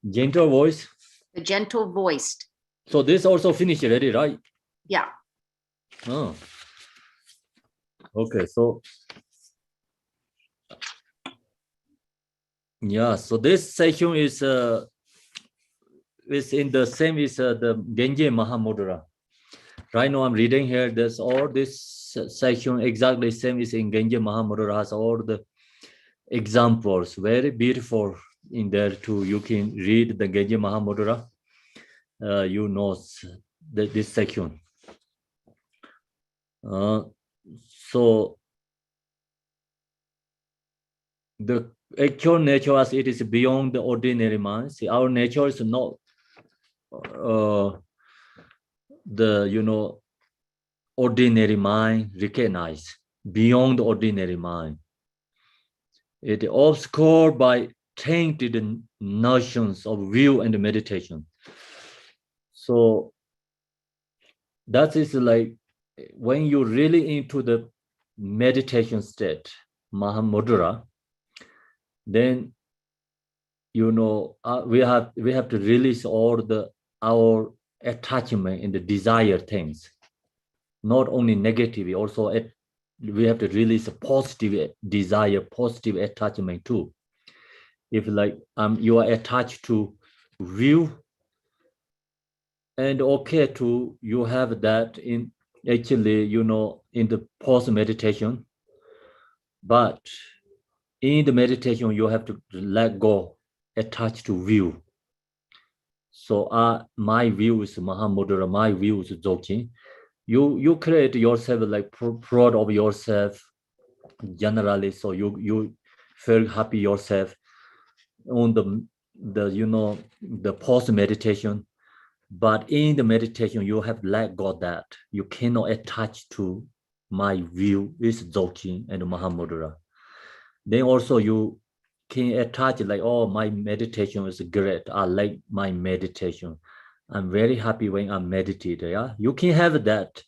Gentle voice. The gentle voiced. So this also finished already, right? Yeah. Oh. Okay, so yeah, so this section is in the same as the Genji Mahamudra. Right now I'm reading here. There's all this section exactly same as in Genji Mahamudra, has all the examples, very beautiful in there too. You can read the Genji Mahamudra. You know this section. So the actual nature as it is beyond the ordinary mind. See, our nature is not the ordinary mind recognized, beyond the ordinary mind. It is obscured by tainted notions of view and meditation. So that is like when you're really into the meditation state, Mahamudra, then we have to release all our attachment in the desired things, not only negative, also we have to release a positive desire, positive attachment too. If like you are attached to view, and okay to you have that in actually in the post meditation, but in the meditation you have to let go attached to view. So my view is Mahamudra, my view is Dzogchen. You create yourself like proud of yourself generally, so you feel happy yourself on the post meditation. But in the meditation, you have let go that you cannot attach to my view is Dzogchen and Mahamudra. Then also you can attach like, oh, my meditation is great. I like my meditation. I'm very happy when I meditate. Yeah, you can have that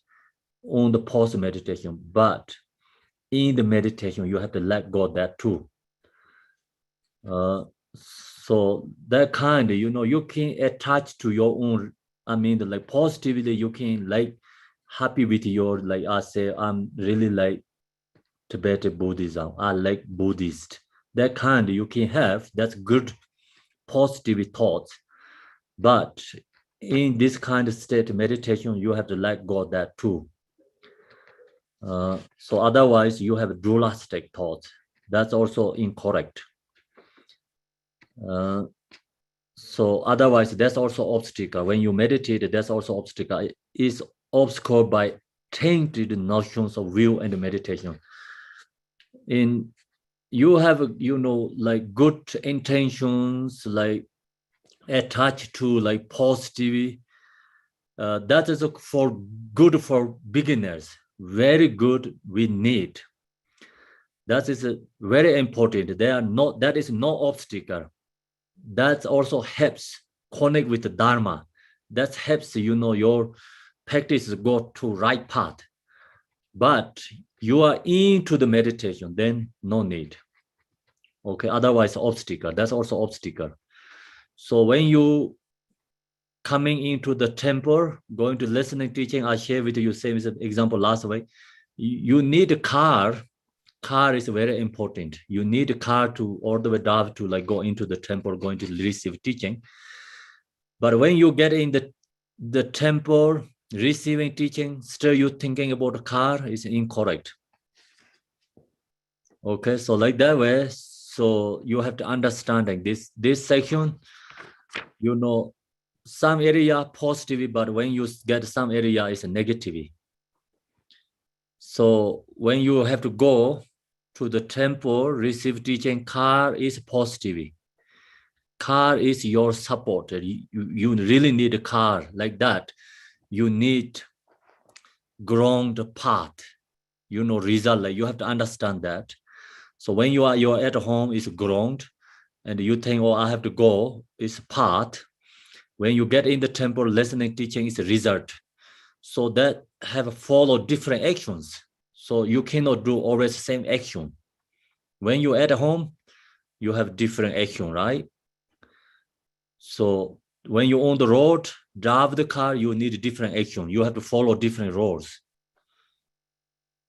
on the post meditation, but in the meditation, you have to let go that too. So that kind, you can attach to your own. I mean, like positively, you can like happy with your, like I say, I'm really like Tibetan Buddhism. I like Buddhist. That kind you can have. That's good, positive thoughts. But in this kind of state meditation, you have to let go of that too. So otherwise, you have dualistic thoughts. That's also incorrect. So otherwise, that's also obstacle. When you meditate, that's also obstacle. It's obscured by tainted notions of will and meditation. You have, like good intentions, like attached to like positivity. That is good for beginners. Very good. We need. That is very important. That is no obstacle. That also helps connect with the Dharma. That helps, your practice go to right path. But you are into the meditation, then no need. Okay, otherwise obstacle. That's also obstacle. So when you coming into the temple, going to listening, teaching, I share with you same example last week. You need a car. Car is very important. You need a car to all the way down to like go into the temple, going to receive teaching. But when you get in the temple, receiving teaching, still you thinking about a car is incorrect. Okay, so like that way, so you have to understanding this section, some area positive, but when you get some area is a negative. So when you have to go to the temple, receive teaching, car is positive. Car is your support. You really need a car like that. You need ground path, result. Like you have to understand that. So when you're at home, it's ground, and you think, oh, I have to go, it's path. When you get in the temple, listening, teaching is a result. So that have followed different actions. So you cannot do always the same action. When you're at home, you have different action, right? So when you're on the road, drive the car, you need different action. You have to follow different roads.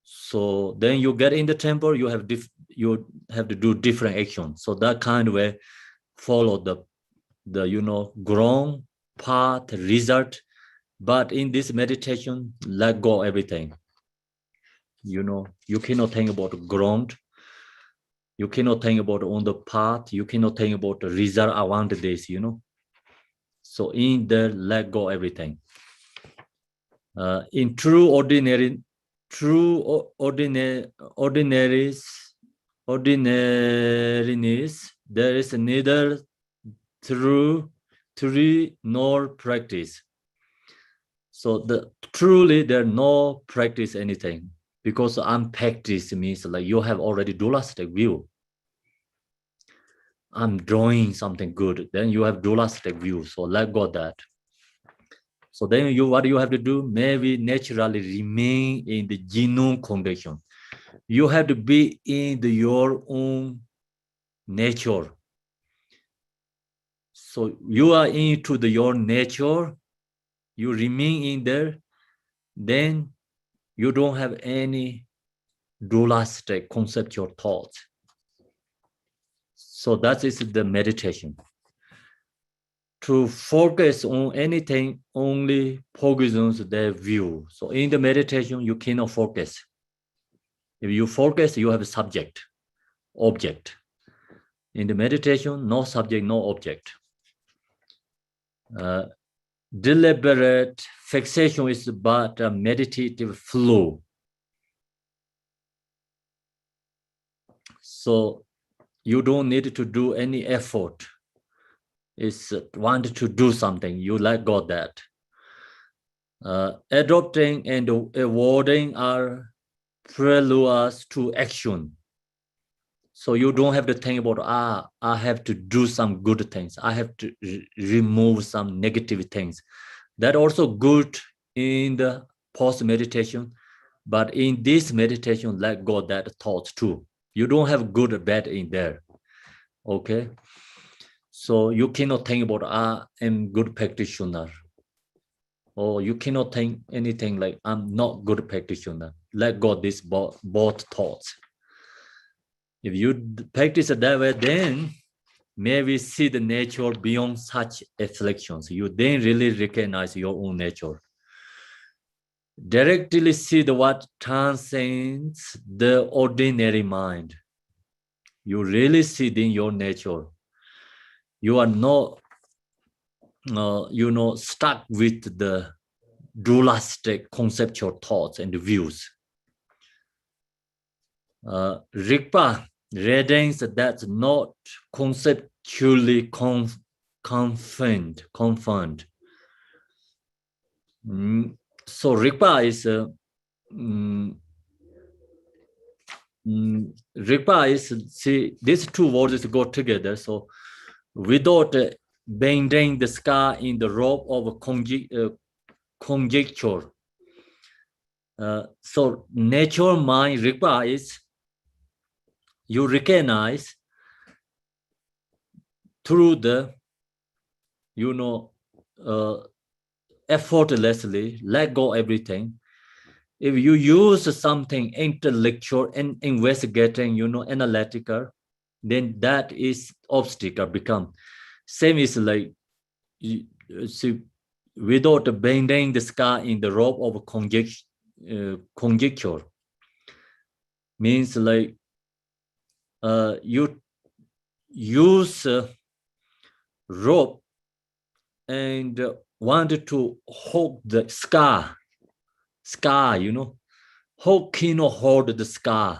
So then you get in the temple, you have to do different action. So that kind of way, follow the ground path result. But in this meditation, let go everything. You cannot think about the ground. You cannot think about on the path. You cannot think about the result. I want this, So in there, let go everything. In true ordinaries, ordinariness, there is neither true nor practice. So truly there no practice anything, because unpracticed means like you have already dualistic view. I'm drawing something good, then you have dualistic view. So let go that. So then what you have to do? Maybe naturally remain in the genome condition. You have to be in your own nature. So you are into your nature, you remain in there, then you don't have any dualistic conceptual thoughts. So that is the meditation. To focus on anything only poisons their view. So in the meditation, you cannot focus. If you focus, you have a subject, object. In the meditation, no subject, no object. Deliberate fixation is but a meditative flow. So you don't need to do any effort. It's want to do something, you let go that. Adopting and avoiding are preludes to action. So you don't have to think about, I have to do some good things. I have to remove some negative things. That also good in the post-meditation. But in this meditation, let go that thoughts too. You don't have good or bad in there. Okay? So you cannot think about, I am good practitioner. Or you cannot think anything like, I'm not good practitioner. Let go this both thoughts. If you practice it that way, then maybe see the nature beyond such afflictions. You then really recognize your own nature. Directly see the what transcends the ordinary mind. You really see it in your nature. You are not, stuck with the dualistic conceptual thoughts and views. Rigpa readings that's not conceptually confined. So Rigpa is Rigpa is, see, these two words go together. So without bending the sky in the rope of conjecture. So nature mind Rigpa is, you recognize through the, effortlessly, let go everything. If you use something intellectual and investigating, analytical, then that is obstacle become. Same is like, see, without bending the sky in the rope of conjecture, means like you use rope and wanted to hold the sky, how cannot hold the sky?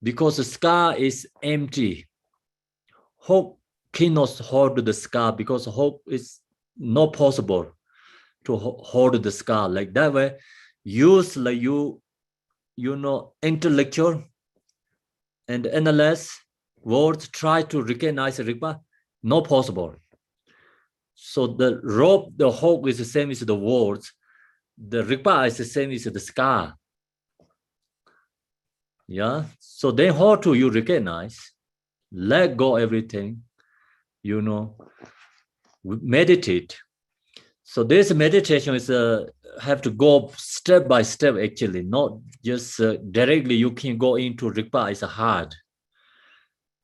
Because the sky is empty. Hope cannot hold the sky because hope is not possible to hold the sky. Like that way, use like intellectual and analyze words, try to recognize Rigpa, not possible. So the rope, the hope is the same as the words. The Rigpa is the same as the sky. Yeah. So then how do you recognize? Let go everything, meditate. So this meditation is have to go step by step actually, not just directly you can go into Rigpa, it's hard.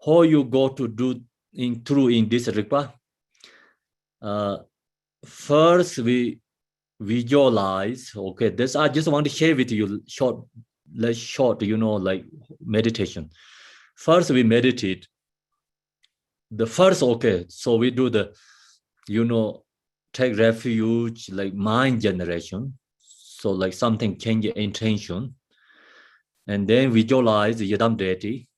How you go to do through this Rigpa? First we visualize, okay, this I just want to share with you short, like meditation. First we meditate. The first, okay, so we do the, take refuge, like mind generation. So like something change intention. And then visualize the Yadam deity.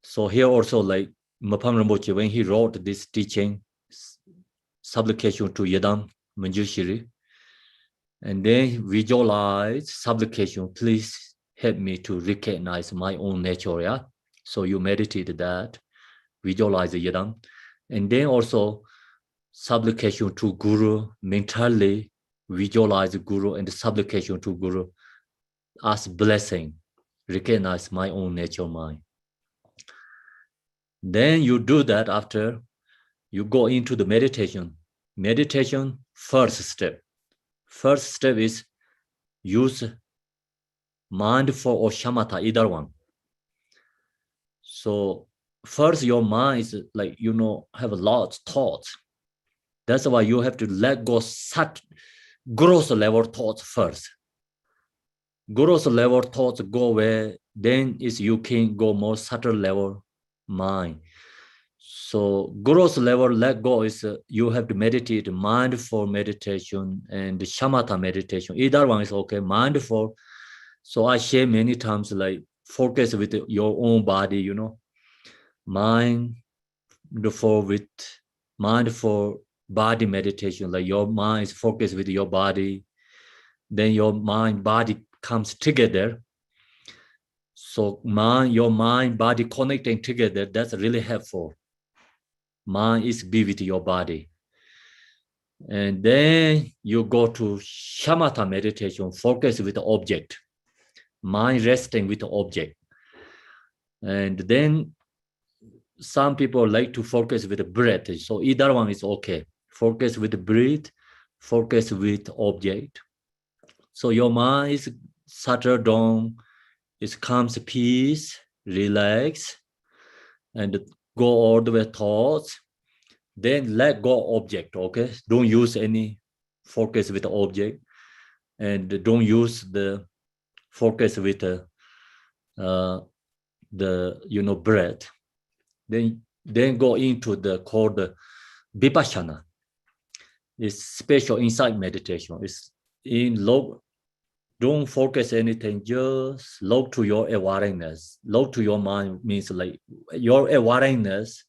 So here also, like Mapam Rinpoche, when he wrote this teaching, supplication to Yadam Manjushri, and then visualize supplication, please help me to recognize my own nature. Yeah. So you meditate that, visualize the Yadam, and then also supplication to Guru, mentally visualize Guru and supplication to Guru, ask blessing, recognize my own nature mind. Then you do that after you go into the meditation. Meditation, first step. First step is use mindful or shamatha, either one. So first your mind is like, have a lot of thoughts. That's why you have to let go such gross level thoughts first. Gross level thoughts go away, then you can go more subtle level mind. So gross level let go is you have to meditate, mindful meditation and shamatha meditation. Either one is okay, mindful. So I share many times, like focus with your own body, mindful with mindful body meditation, like your mind is focused with your body, then your mind body comes together. So your mind body connecting together, that's really helpful. Mind is be with your body. And then you go to shamatha meditation, focus with the object, mind resting with the object. And then some people like to focus with the breath. So either one is okay. Focus with the breath, focus with object. So your mind is settled down, it comes peace, relax, and go all the way thoughts. Then let go object, okay? Don't use any focus with the object, and don't use the focus with the breath. Then go into the called vipassana. It's special insight meditation. It's in low. Don't focus anything, just look to your awareness. Look to your mind means like your awareness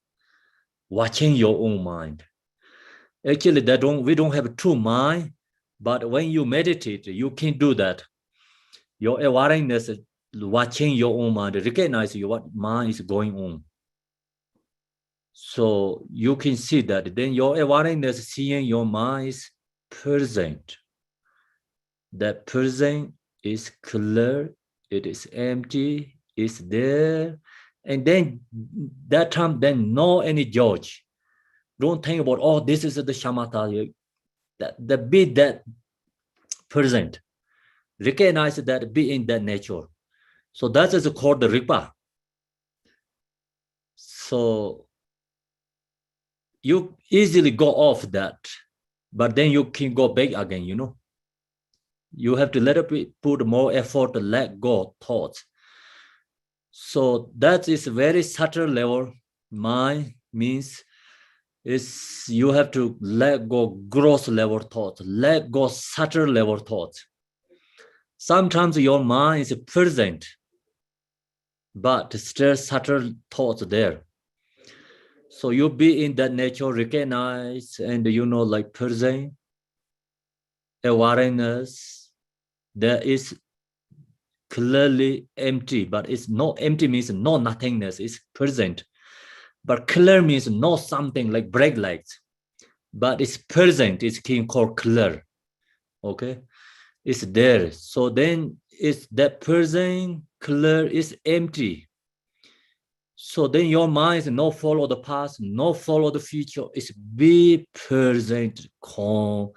watching your own mind. Actually, we don't have two mind, but when you meditate, you can do that. Your awareness is watching your own mind, recognize what mind is going on. So you can see that. Then your awareness seeing your mind is present. That present is clear, it is empty, it's there. And then that time, then no any judge. Don't think about, oh, this is the shamatha. That be that present. Recognize that be in that nature. So that is called the ripa. So you easily go off that, but then you can go back again, You have to put more effort to let go thoughts. So that is very subtle level. Mind means is you have to let go gross level thoughts, let go subtle level thoughts. Sometimes your mind is present, but still subtle thoughts there. So you be in that nature, recognize, and like present awareness. There is clearly empty, but it's no empty means no nothingness, it's present. But clear means no something like bright lights, but it's present, it's called clear. Okay, it's there. So then it's that present, clear, is empty. So then your mind is no follow the past, no follow the future. It's be present, calm.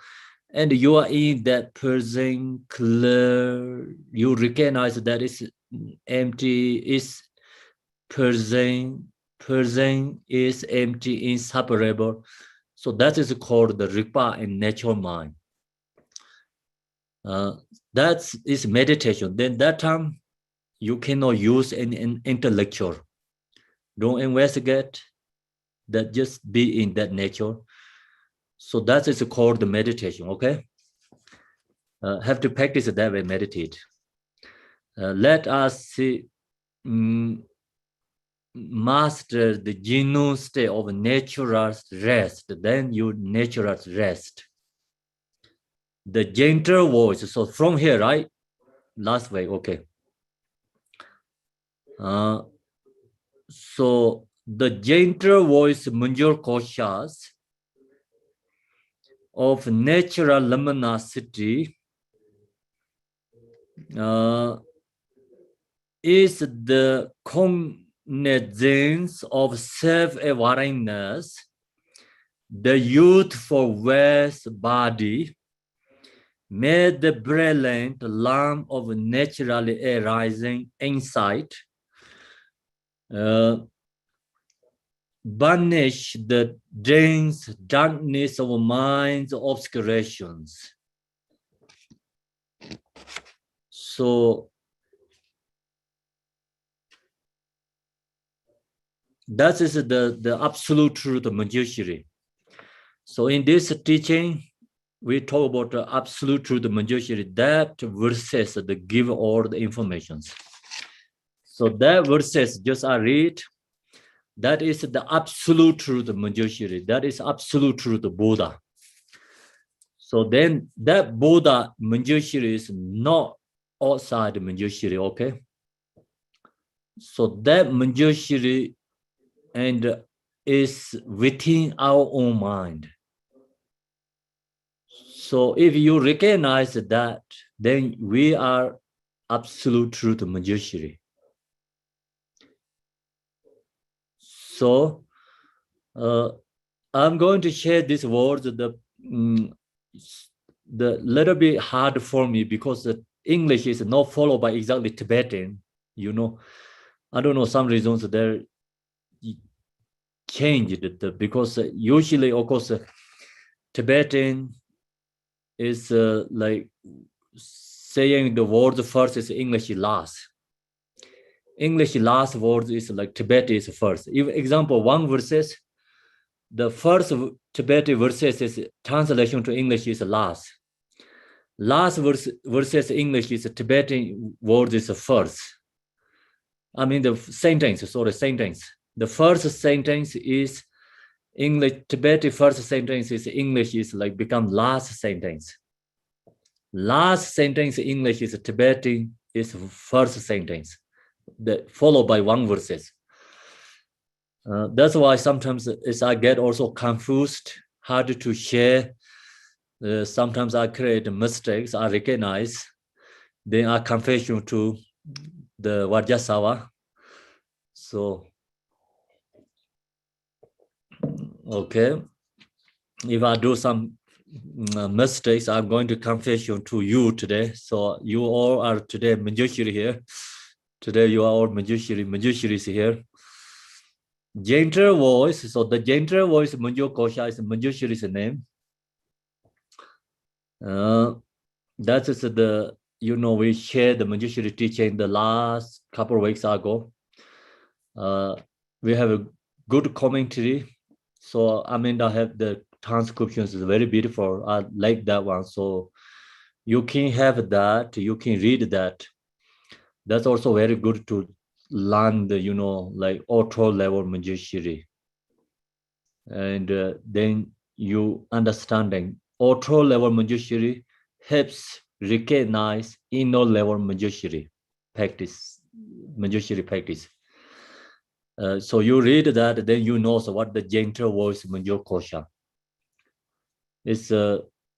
And you are in that present, clear. You recognize that it's empty, it's present. Present is empty, inseparable. So that is called the ripa in natural mind. That is meditation. Then that time, you cannot use any intellectual. Don't investigate, that just be in that nature. So that is called the meditation, okay? Have to practice that way, meditate. Let us see, master the genuine state of natural rest, then you natural rest. The gentle voice, so from here, right? Last way, okay. So the gentle voice Manjur koshas of natural luminosity is the cognizance of self-awareness, the youthful West body, made the brilliant lamp of naturally arising insight, banish the dense darkness of mind's obscurations. So that is the absolute truth of Manjushri. So in this teaching, we talk about the absolute truth of Manjushri, that verses that give all the informations. So that verses, just I read, that is the absolute truth of Manjushri. That is absolute truth of Buddha. So then that Buddha Manjushri is not outside Manjushri, okay? So that Manjushri and is within our own mind. So if you recognize that, then we are absolute truth Manjushri. So I'm going to share these words, the little bit hard for me because the English is not followed by exactly Tibetan, you know. I don't know, some reasons there changed because usually, of course, Tibetan is like saying the words first is English last. English last words is like Tibetan is first. If example, one verses, the first Tibetan verses is translation to English is last. Last verses English is Tibetan word is first. I mean the sentence, sorry, sentence. The first sentence is English, Tibetan first sentence is English is like become last sentence. Last sentence English is Tibetan is first sentence, followed by one verses. That's why sometimes I get also confused, hard to share. Sometimes I create mistakes, I recognize, then I confess to the Vajrasattva. So, okay, if I do some mistakes, I'm going to confess to you today. So you all are today Manjushri here. Today you are all Manjushri. Manjushri is here. Gentle voice. So the gentle voice Manju Kosha is Manjushri's name. That is the, you know, we shared the Manjushri teaching the last couple of weeks ago. We have a good commentary. So I mean, I have the transcriptions is very beautiful. I like that one. So you can have that, you can read that. That's also very good to learn the, you know, like auto level Manjushri. And then you understanding auto level Manjushri helps recognize inner level Manjushri practice. So you read that, then you know so what the gentle voice Manjur Kosha. Its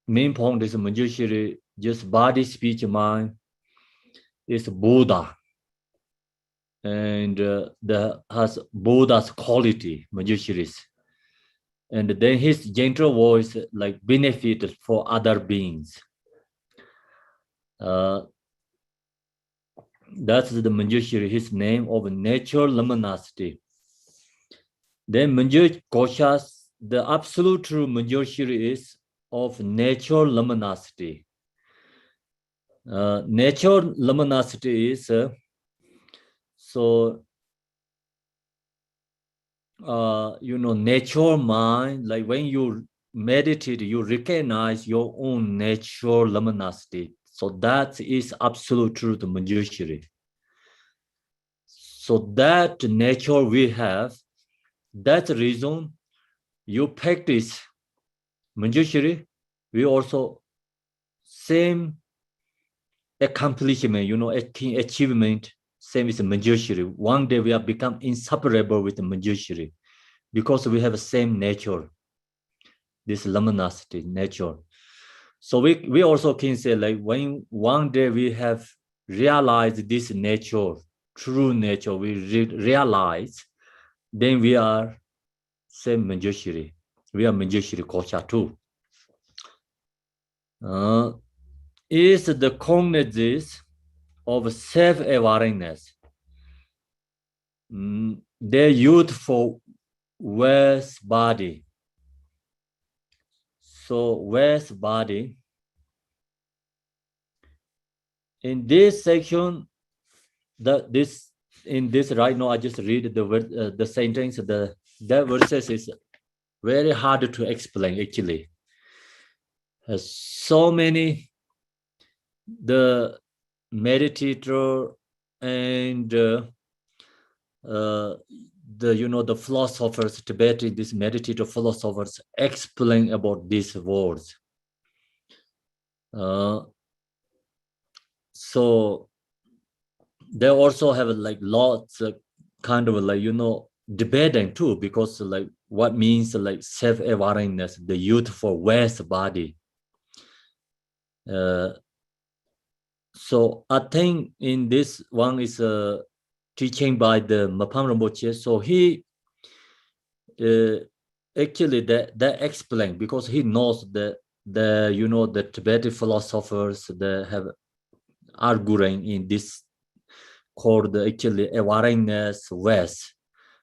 main point is Manjushri, just body, speech, mind is Buddha. And has Buddha's quality, Manjushri's. And then his gentle voice like benefit for other beings. That's the Manjushri, his name of natural luminosity. Then Manjur Koshas, the absolute true Manjushri is of natural luminosity. Natural luminosity is you know, natural mind, like when you meditate, you recognize your own natural luminosity. So that is absolute truth, Manjushri. So that nature we have, that's the reason you practice Manjushri. We also same accomplishment, achievement, same as Manjushri. One day we have become inseparable with Manjushri because we have the same nature, this luminosity nature. So we also can say like when one day we have realized this nature, true nature, we realize, then we are same Manjushri. We are Manjushri Kocha too. Is the cognizance of self-awareness. Their youthful West body. So West body. In this section, in this right now, I just read the sentence. The verses is very hard to explain actually. So many the meditator and the philosophers, Tibetan, these meditative philosophers explain about these words. So they also have like lots of kind of like debating too, because like what means like self-awareness, the youthful West body. So I think in this one is a teaching by the Mapam Rinpoche. So he actually that explain, because he knows the Tibetan philosophers that have arguing in this called actually awareness West.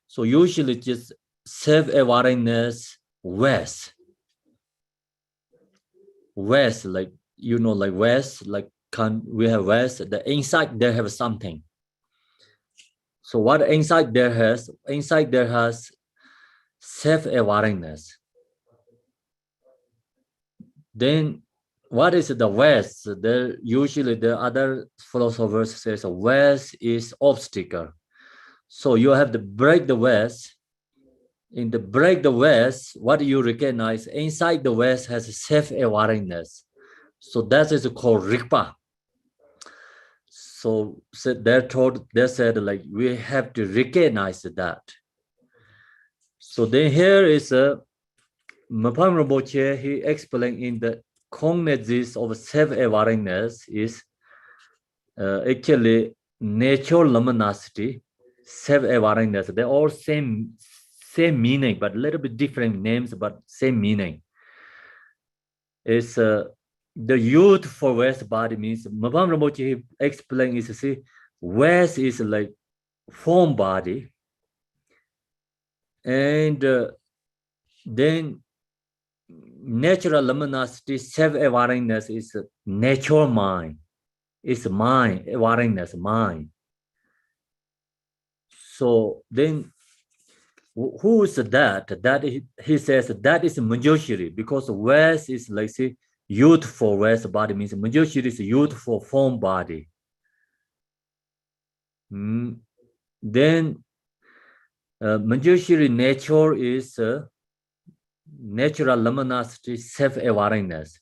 So usually just self-awareness West, like like West, like we have West, the inside there have something. So what inside there has self-awareness. Then what is the West? There usually the other philosophers says West is obstacle. So you have to break the West. In the break the West, what do you recognize? Inside the West has self-awareness. So that is called Rigpa. So they said like we have to recognize that. So then here is a Mapam Rinpoche, he explained in the cognizance of self-awareness is actually natural luminosity, self-awareness. They're all same meaning, but a little bit different names, but same meaning. It's the youth for West body means Mapam Rinpoche explained is see West is like form body, and then natural luminosity, self-awareness is natural mind. It's mind, awareness, mind. So then who is that? That he says that is Manjushri, because West is like say youthful West body means Manjushri is youthful form body. Then Manjushri nature is natural luminosity, self-awareness.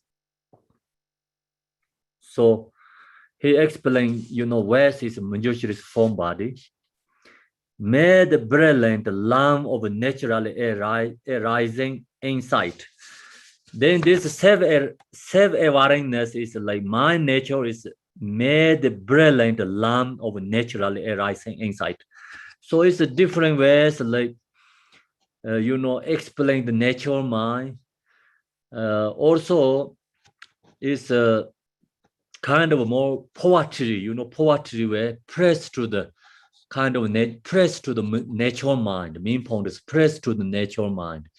So he explained, West is Manjushri's form body, made brilliant lamp of naturally arising insight. Then this self-awareness is like my nature is made brilliant lamp of naturally arising insight. So it's a different ways like explain the natural mind. Also is a kind of more poetry, poetry way, press to the kind of press to the natural mind. Main point is press to the natural mind.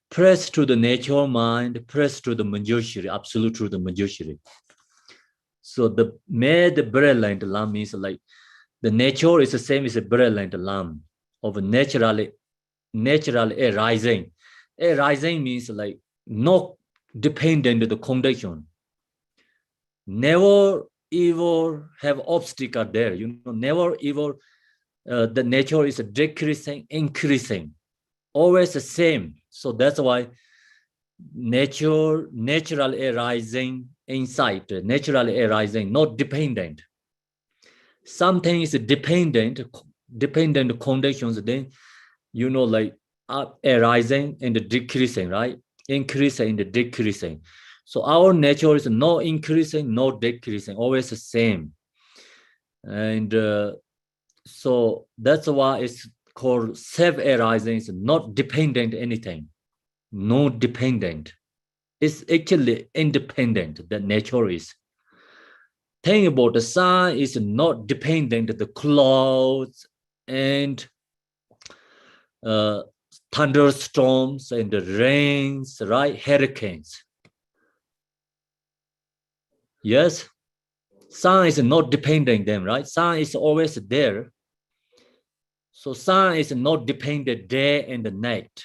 Press to the natural mind, press to the Manjushri, absolute truth, the Manjushri. So the made brilliant lamp means like the nature is the same as a brilliant lamp of naturally arising. Arising means like not dependent on the condition. never ever have obstacle there. You know, never ever the nature is decreasing, increasing, always the same. So that's why natural arising insight, naturally arising, not dependent. Something is dependent conditions, then you know, like arising and decreasing, right? Increasing and decreasing. So our nature is no increasing, no decreasing, always the same. And so that's why it's called self-arising. It's not dependent anything, no dependent. It's actually independent, the nature is. Thing about the sun is not dependent, the clouds and thunderstorms and the rains, right? Hurricanes. Yes, sun is not dependent them, right? Sun is always there. So sun is not dependent day and the night.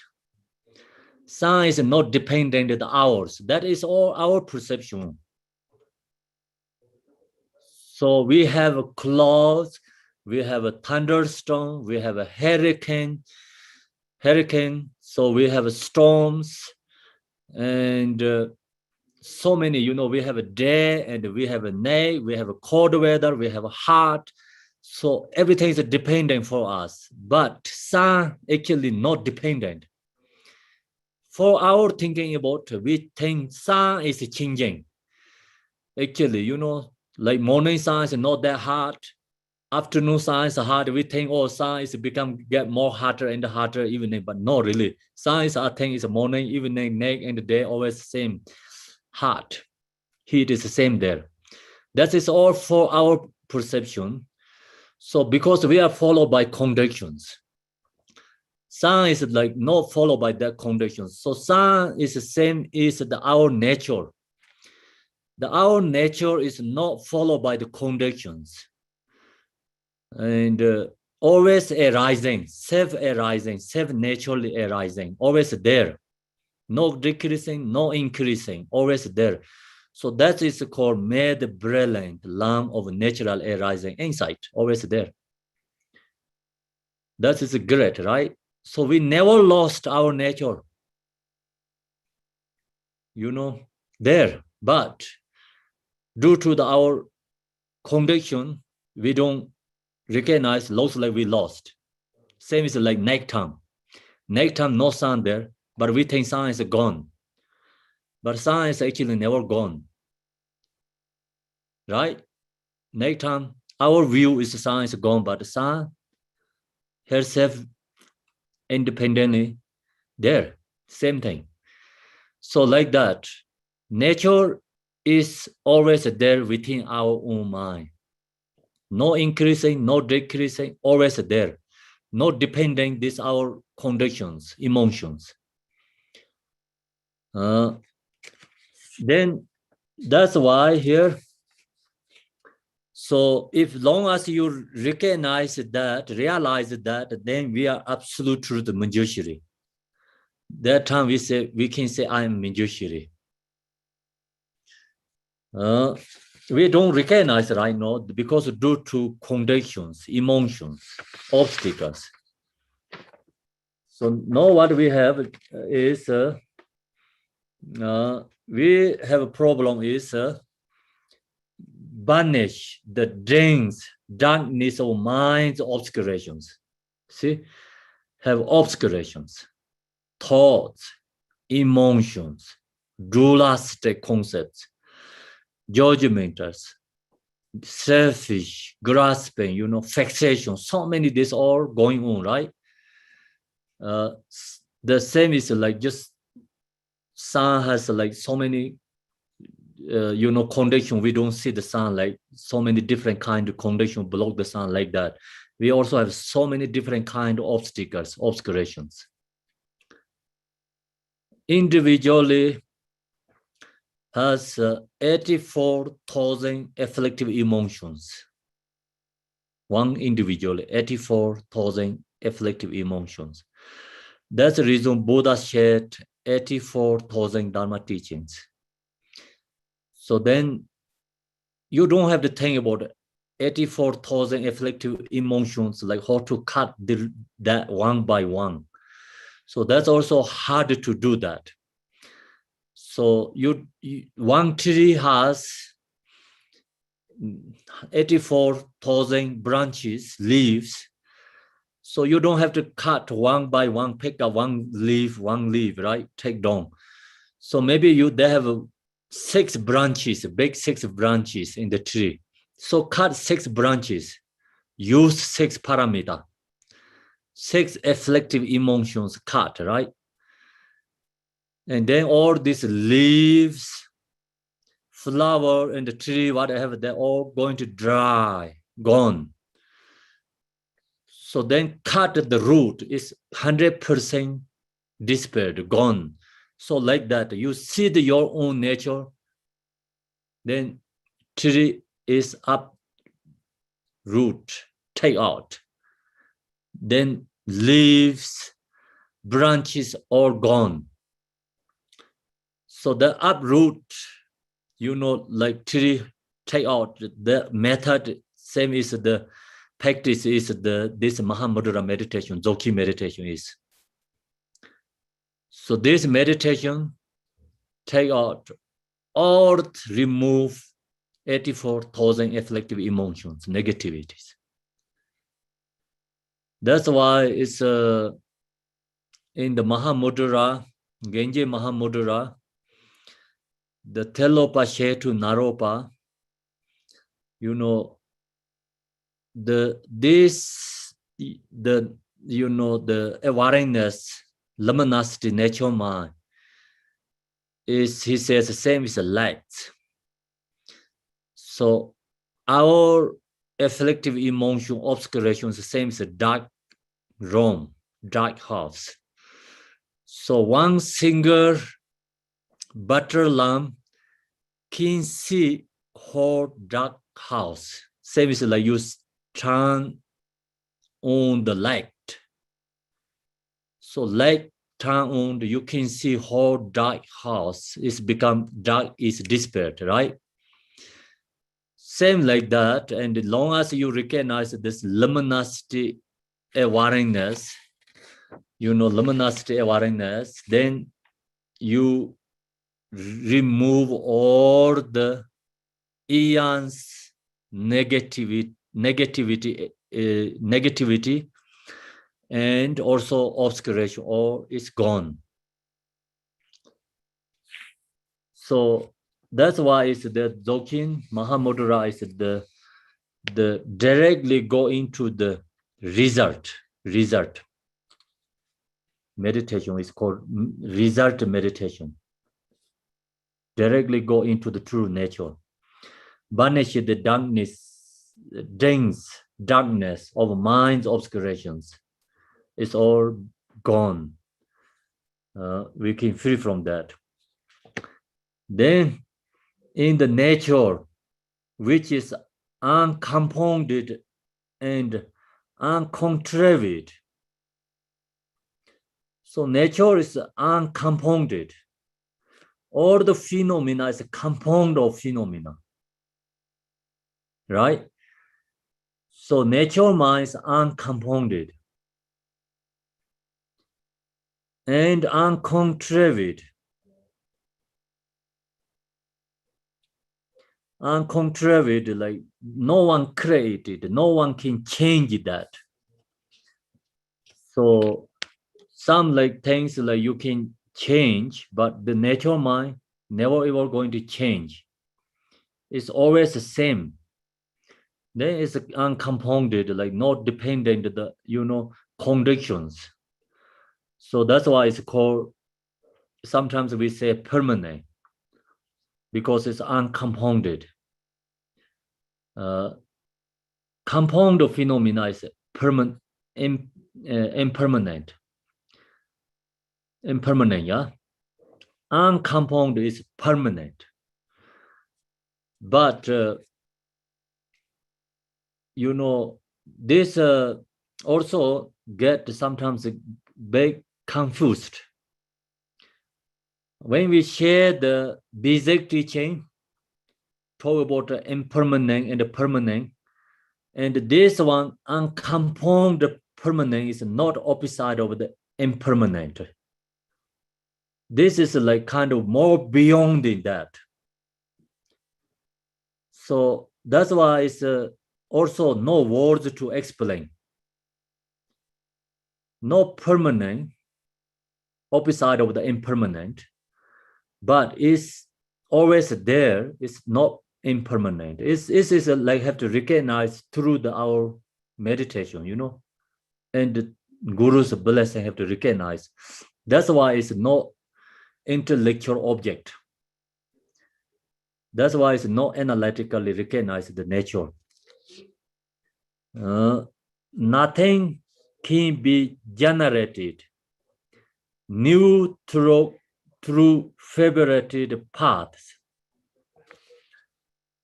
Sun is not dependent the hours. That is all our perception. So we have a clouds, we have a thunderstorm, we have a hurricane. So we have storms and so many, you know, we have a day and we have a night, we have a cold weather, we have a hot. So everything is dependent for us, but sun actually not dependent. For our thinking about, we think sun is changing. Actually, you know, like morning sun is not that hot. Afternoon sun is hot. We think, oh, sun is get more hotter and hotter evening, but not really. Sun is, I think, is morning, evening, night, and the day always same hot. Heat is the same there. That is all for our perception. So because we are followed by conditions, sun is like not followed by that conditions. So sun is the same is our nature. Our nature is not followed by the conditions. And always arising, self-arising, self-naturally arising, always there. No decreasing, no increasing, always there. So that is called made brilliant lamp of natural arising insight, always there. That is great, right? So we never lost our nature, you know, there. But due to our condition, we don't recognize, looks like we lost. Same is like nighttime. Nighttime, no sun there, but we think sun is gone. But sun is actually never gone. Right? Nighttime, our view is the sun is gone, but the sun herself independently there. Same thing. So like that, nature is always there within our own mind. No increasing, no decreasing, always there. Not depending this our conditions, emotions. Then that's why here. So if long as you recognize that, realize that, then we are absolute truth Manjushri. That time we can say I am Manjushri. We don't recognize right now because due to conditions, emotions, obstacles. So now what we have is we have a problem is banish the darkness of minds, obscurations. See, have obscurations, thoughts, emotions, dualistic concepts, judgmentals, selfish, grasping, you know, fixation. So many this all going on, right? The same is like just sun has like so many you know, condition. We don't see the sun, like so many different kind of condition block the sun like that. We also have so many different kind of obstacles, obscurations. Individually has 84,000 afflictive emotions. One individual, 84,000 afflictive emotions. That's the reason Buddha shared 84,000 Dharma teachings. So then you don't have to think about 84,000 afflictive emotions, like how to cut that one by one. So that's also hard to do that. So one tree has 84,000 branches, leaves. So you don't have to cut one by one, pick up one leaf, right? Take down. So maybe they have 6 branches, big 6 branches in the tree. So cut 6 branches, use 6 parameters, 6 afflictive emotions cut, right? And then all these leaves, flower, and the tree, whatever, they're all going to dry, gone. So then cut the root is 100% disappeared, gone. So like that, you see your own nature, then tree is up, root, take out. Then leaves, branches all gone. So the uproot, like tree, take out. The method, same is the practice is this Mahamudra meditation, Dzogchen meditation is. So this meditation, take out or remove 84,000 afflictive emotions, negativities. That's why it's in the Mahamudra, Genji Mahamudra, the Telopa Shetu Naropa, the awareness, luminosity, nature mind is, he says, the same as a light. So our afflictive emotion obscuration is the same as a dark room, dark house. So one single butter lamp can see whole dark house. Same as like you turn on the light. So light turn on, you can see whole dark house is become dark, is disappeared, right? Same like that, and as long as you recognize this luminosity awareness, luminosity awareness, then you remove all the eons negativity, and also obscuration, or it's gone. So that's why it's the Dzogchen Mahamudra is the directly go into the result. Meditation is called result meditation. Directly go into the true nature. Banish the darkness of mind's obscurations. It's all gone. We can free from that. Then in the nature, which is uncompounded and uncontrived. So nature is uncompounded. All the phenomena is a compound of phenomena, right? So nature mind is uncompounded and uncontrived. Uncontrived, like no one created, no one can change that. So some like things like you can change, but the nature mind never ever going to change. It's always the same. Then it's uncompounded, like not dependent the conditions. So that's why it's called, sometimes we say permanent, because it's uncompounded. Compound phenomena is impermanent, yeah. Uncompound is permanent. But this also get sometimes big confused. When we share the basic teaching, talk about the impermanent and the permanent. And this one, uncompounded permanent, is not opposite of the impermanent. This is like kind of more beyond that. So that's why it's also no words to explain. No permanent, opposite of the impermanent, but it's always there. It's not impermanent. It's like have to recognize through our meditation, you know, and the Guru's blessing have to recognize. That's why it's not intellectual object. That's why it's not analytically recognized the nature. Nothing can be generated new through fabricated paths.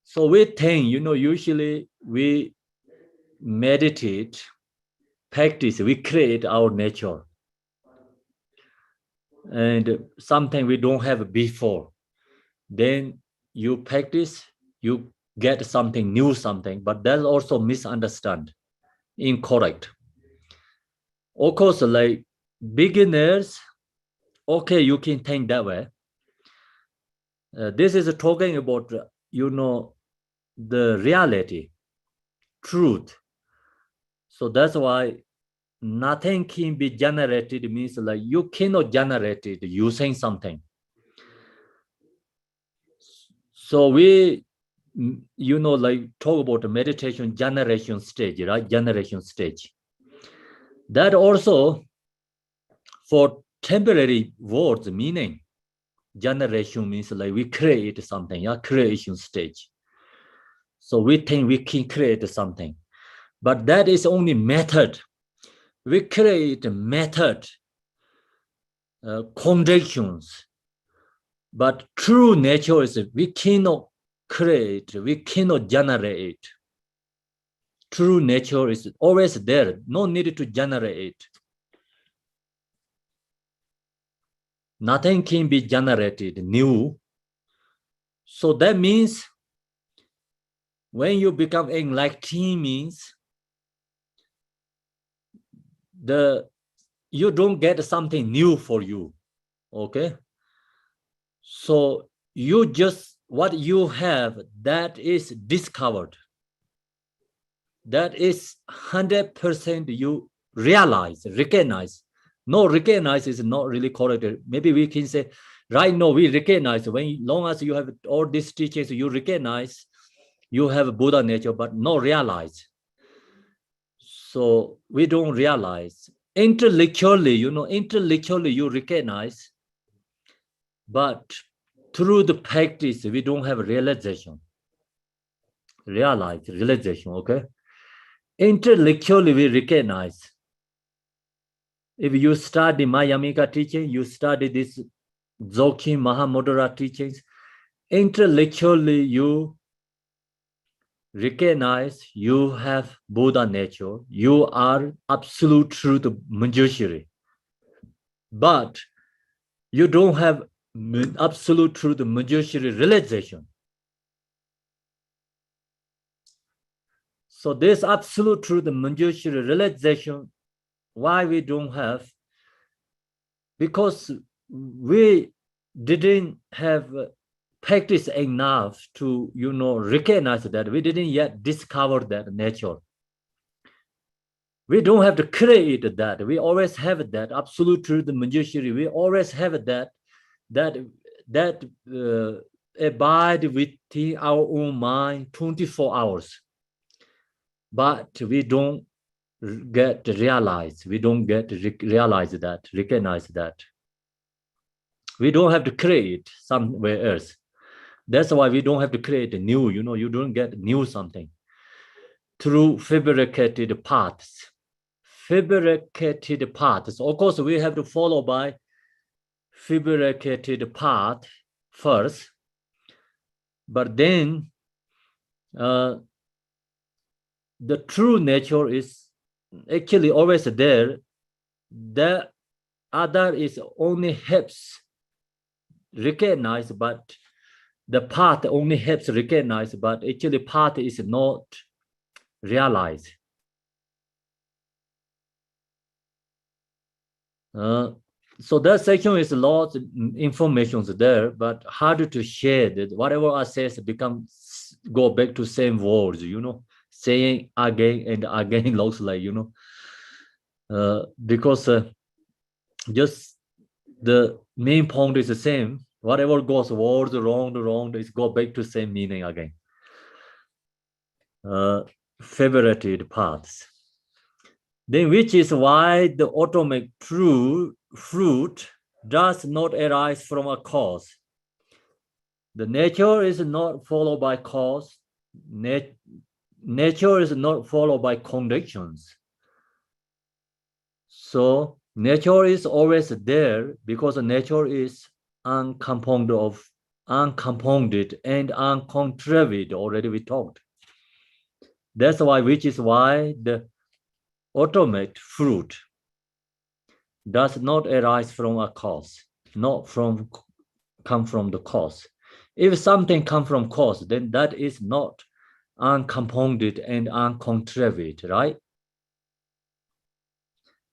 So we think, you know, usually we meditate, practice, we create our nature. And something we don't have before. Then you practice, you get something new, but that's also misunderstood, incorrect. Of course, like beginners, okay, you can think that way. This is talking about, you know, the reality, truth. So that's why nothing can be generated means like you cannot generate it using something. So we, you know, like talk about the meditation generation stage, right? Generation stage. That also for temporary words meaning. Generation means like we create something, yeah, creation stage. So we think we can create something, but that is only method. We create method, conditions, but true nature is we cannot create, we cannot generate. True nature is always there, no need to generate. Nothing can be generated new. So that means when you become enlightened means you don't get something new for you, okay? So you just, what you have, that is discovered. That is 100% you realize, recognize. No, recognize is not really correct. Maybe we can say, right now we recognize, when long as you have all these teachings, you recognize you have Buddha nature, but not realize. So we don't realize. Intellectually, you know, intellectually you recognize, but through the practice, we don't have realization. Realization, okay? Intellectually, we recognize. If you study Mayamika teaching, you study this Dzogchen Mahamudra teachings, intellectually you recognize you have Buddha nature, you are absolute truth Manjushri. But you don't have absolute truth Manjushri realization. So this absolute truth Manjushri realization, why we don't have? Because we didn't have practice enough to, you know, recognize that. We didn't yet discover that nature. We don't have to create that. We always have that absolute truth, the Manjushri. We always have that abide within our own mind 24 hours. But we don't get realized. We don't get realize that, recognize that. We don't have to create somewhere else. That's why we don't have to create a new, you know, you don't get new something. Through fabricated paths. Fabricated paths. Of course, we have to follow by fabricated path first. But then the true nature is actually always there. The other is only helps recognize, but the path only helps recognize, but actually path is not realized. So that section is a lot of information there, but hard to share. That whatever I say becomes go back to same words, you know, saying again and again looks like, you know, because just the main point is the same. Whatever goes words wrong, it go back to same meaning again. Favorited paths. Then which is why the ultimate fruit does not arise from a cause. The nature is not followed by cause. Nature is not followed by conditions. So nature is always there because nature is uncompounded and uncontracted. Already we talked. That's why, which is why the ultimate fruit does not arise from a cause, not come from the cause. If something comes from cause, then that is not uncompounded and uncontracted, right?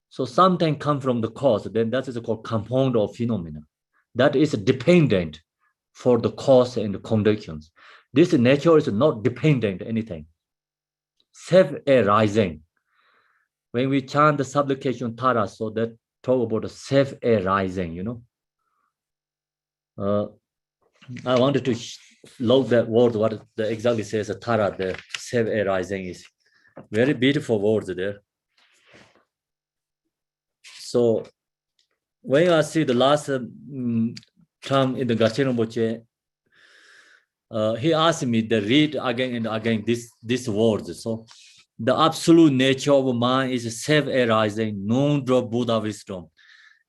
So something comes from the cause, then that is called compound of phenomena. That is dependent for the cause and the conditions. This nature is not dependent on anything. Self-arising. When we chant the supplication Tara, so that talk about the self-arising, you know. I wanted to load that word, what the exactly says Tara, the self-arising is. Very beautiful words there. So when I see the last term in the Garchen Rinpoche, he asked me to read again and again these words. So the absolute nature of mind is self-arising, non-drop Buddha wisdom.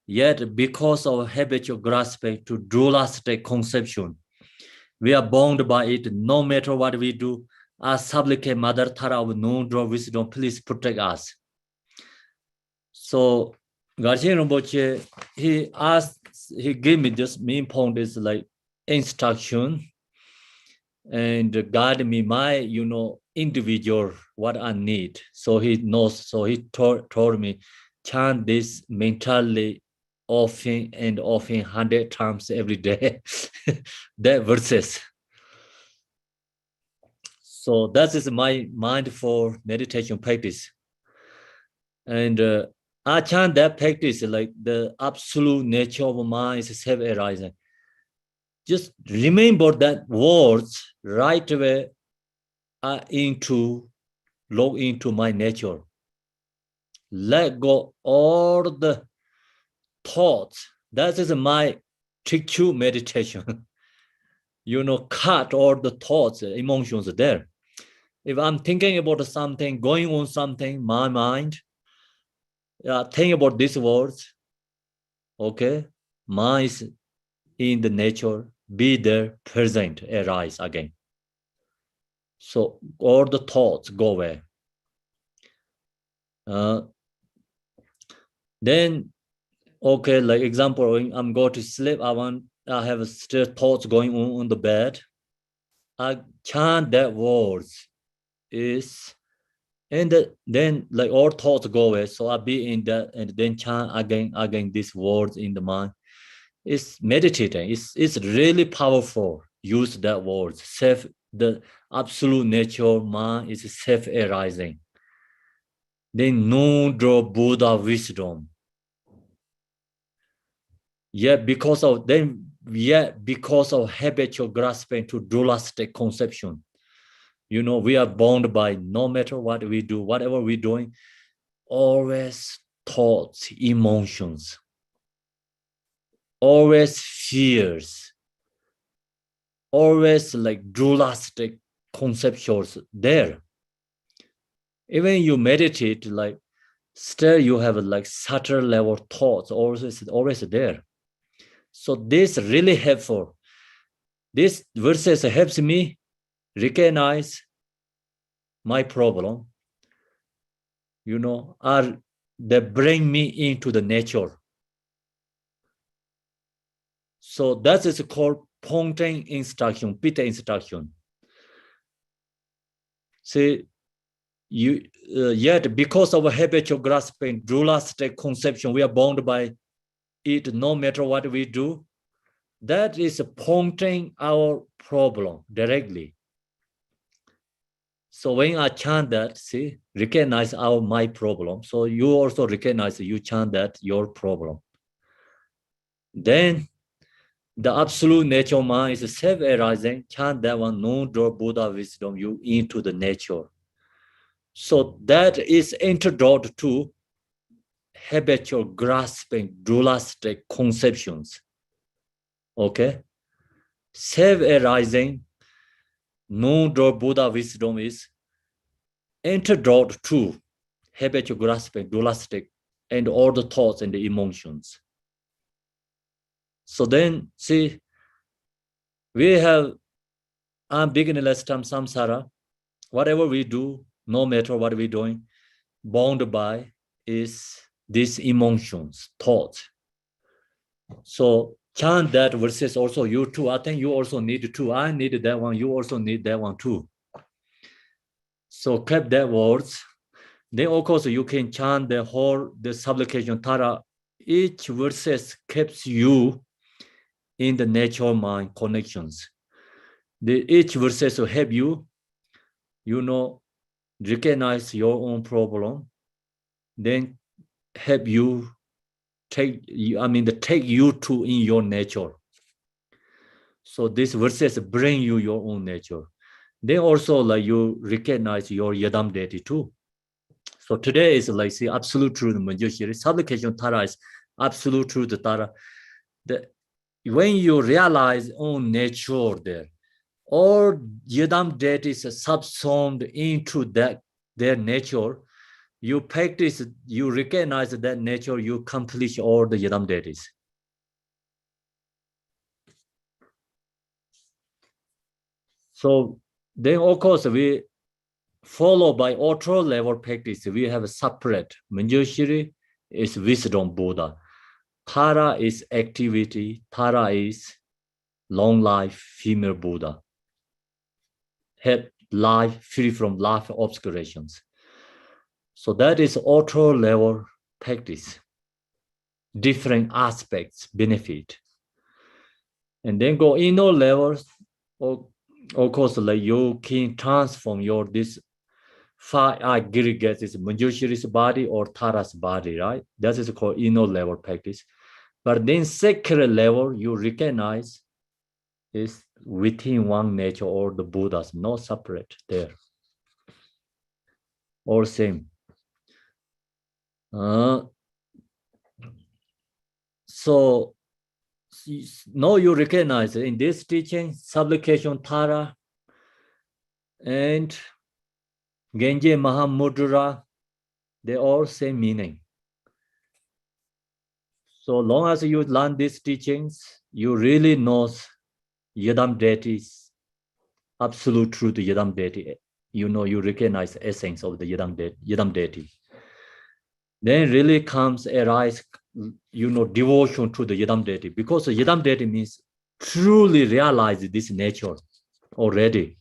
Yet because of habitual grasping to dualistic conception, we are bound by it no matter what we do. As supplicate Mother Tara of non-drop wisdom, please protect us. So Garchen Rinpoche, he gave me this main point is like instruction and guide me my, you know, individual, what I need. So he knows, so he told me, chant this mentally often and often 100 times every day, that verses. So that is my mindful meditation practice. And I chant that practice like the absolute nature of mind is self-arising. Just remember that words right away are log into my nature. Let go all the thoughts. That is my true meditation. You know, cut all the thoughts, emotions there. If I'm thinking about something, going on something, my mind, think about these words. Okay, mind is in the nature, be there, present, arise again. So all the thoughts go away. Then, okay, like example, when I'm going to sleep, I have still thoughts going on the bed. I chant that words is, and then like all thoughts go away. So I be in that and then chant again these words in the mind. It's meditating. It's really powerful. Use that word. The absolute nature mind is self-arising. Then no draw Buddha wisdom. Yet because of habitual grasping to dualistic conception, you know, we are bound by no matter what we do, whatever we're doing, always thoughts, emotions, always fears, always like dualistic conceptions there. Even you meditate, like still you have like subtle level thoughts always there. So this really helpful. This verses helps me recognize my problem. You know, they bring me into the nature. So that is called Ponting instruction, Peter instruction. See, yet because of habitual grasping, dualistic conception, we are bound by it no matter what we do. That is pointing our problem directly. So when I chant that, see, recognize my problem. So you also recognize you chant that your problem. Then the absolute nature of mind is self-arising. Chant that one, no door Buddha wisdom, you into the nature. So that is introduced to habitual grasping, dualistic conceptions. Okay? Self-arising, no door Buddha wisdom is introduced to habitual grasping, dualistic, and all the thoughts and the emotions. So then, see, we have beginningless time samsara. Whatever we do, no matter what we're doing, bound by is these emotions, thoughts. So chant that verses also you too. I think you also need to. I need that one. You also need that one too. So keep that words. Then of course you can chant the supplication Tara. Each verses keeps you in the natural mind connections. Each verses will help you, recognize your own problem, then help you take you to in your nature. So these verses bring you your own nature. Then also like you recognize your yadam deity too. So today is like see absolute truth Manjushri. Supplication Tara is absolute truth Tara. When you realize own nature there, all yadam deities is subsumed into their nature. You practice, you recognize that nature, you accomplish all the yadam deities. So then of course we follow by ultra level practice. We have a separate. Manjushri is wisdom Buddha. Tara is activity. Tara is long life female Buddha. Have life free from life obscurations. So that is ultra level practice. Different aspects benefit. And then go inner levels. Of course, like you can transform this 5 aggregates is Manjushri's body or Tara's body, right? That is called inner level practice. But then sacred level, you recognize is within one nature or the Buddhas, not separate there. All same. So now you recognize in this teaching, supplication Tara and Genji Mahamudra, they all same meaning. So long as you learn these teachings, you really know Yadam deities, absolute truth Yadam deity. You recognize the essence of the Yadam deity. Then really comes arise, devotion to the Yadam deity, because the Yadam deity means truly realize this nature already.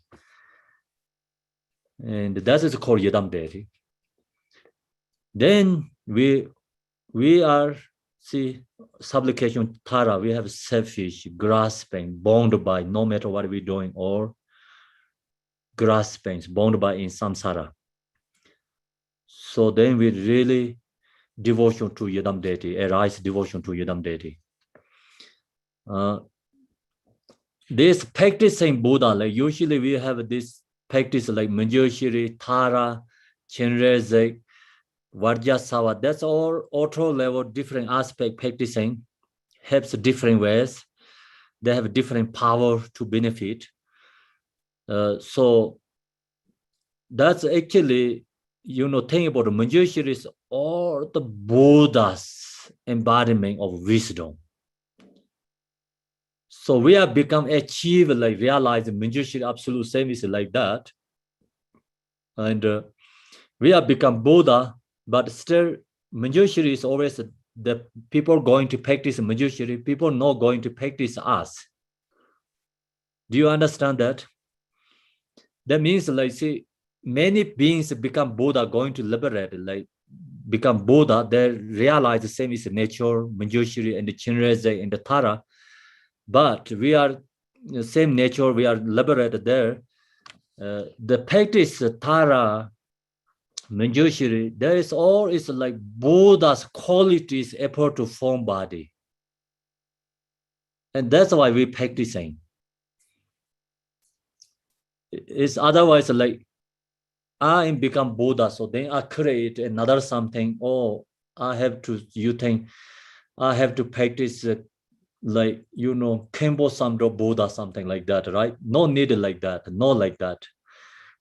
And that is called Yadam deity. Then we are, see, supplication Tara, we have selfish, grasping, bound by no matter what we're doing, or grasping, bound by in samsara. So then we really devotion to Yadam deity, arise devotion to Yadam deity. This practicing Buddha, like usually we have this practice like Manjushri, Tara, Chenrezek, Vajrasattva, that's all auto level, different aspect practicing, helps different ways. They have different power to benefit. So that's actually, thing about the Manjushri is all the Buddha's embodiment of wisdom. So we have become achieve, like realize the Manjushri absolute same is like that. And we have become Buddha, but still Manjushri is always the people going to practice Manjushri, people not going to practice us. Do you understand that? That means, like, see, many beings become Buddha, going to liberate, like, become Buddha. They realize the same is nature, Manjushri and the Chinreze and the Tara. But we are the same nature, we are liberated there. The practice Tara, Manjushri, there is all is like Buddha's qualities effort to form body. And that's why we practicing. It's otherwise like I am become Buddha, so then I create another something. Oh, I have to, you think I have to practice like, you know, Khenpo Samdup Buddha, something like that, right? No need like that, no like that.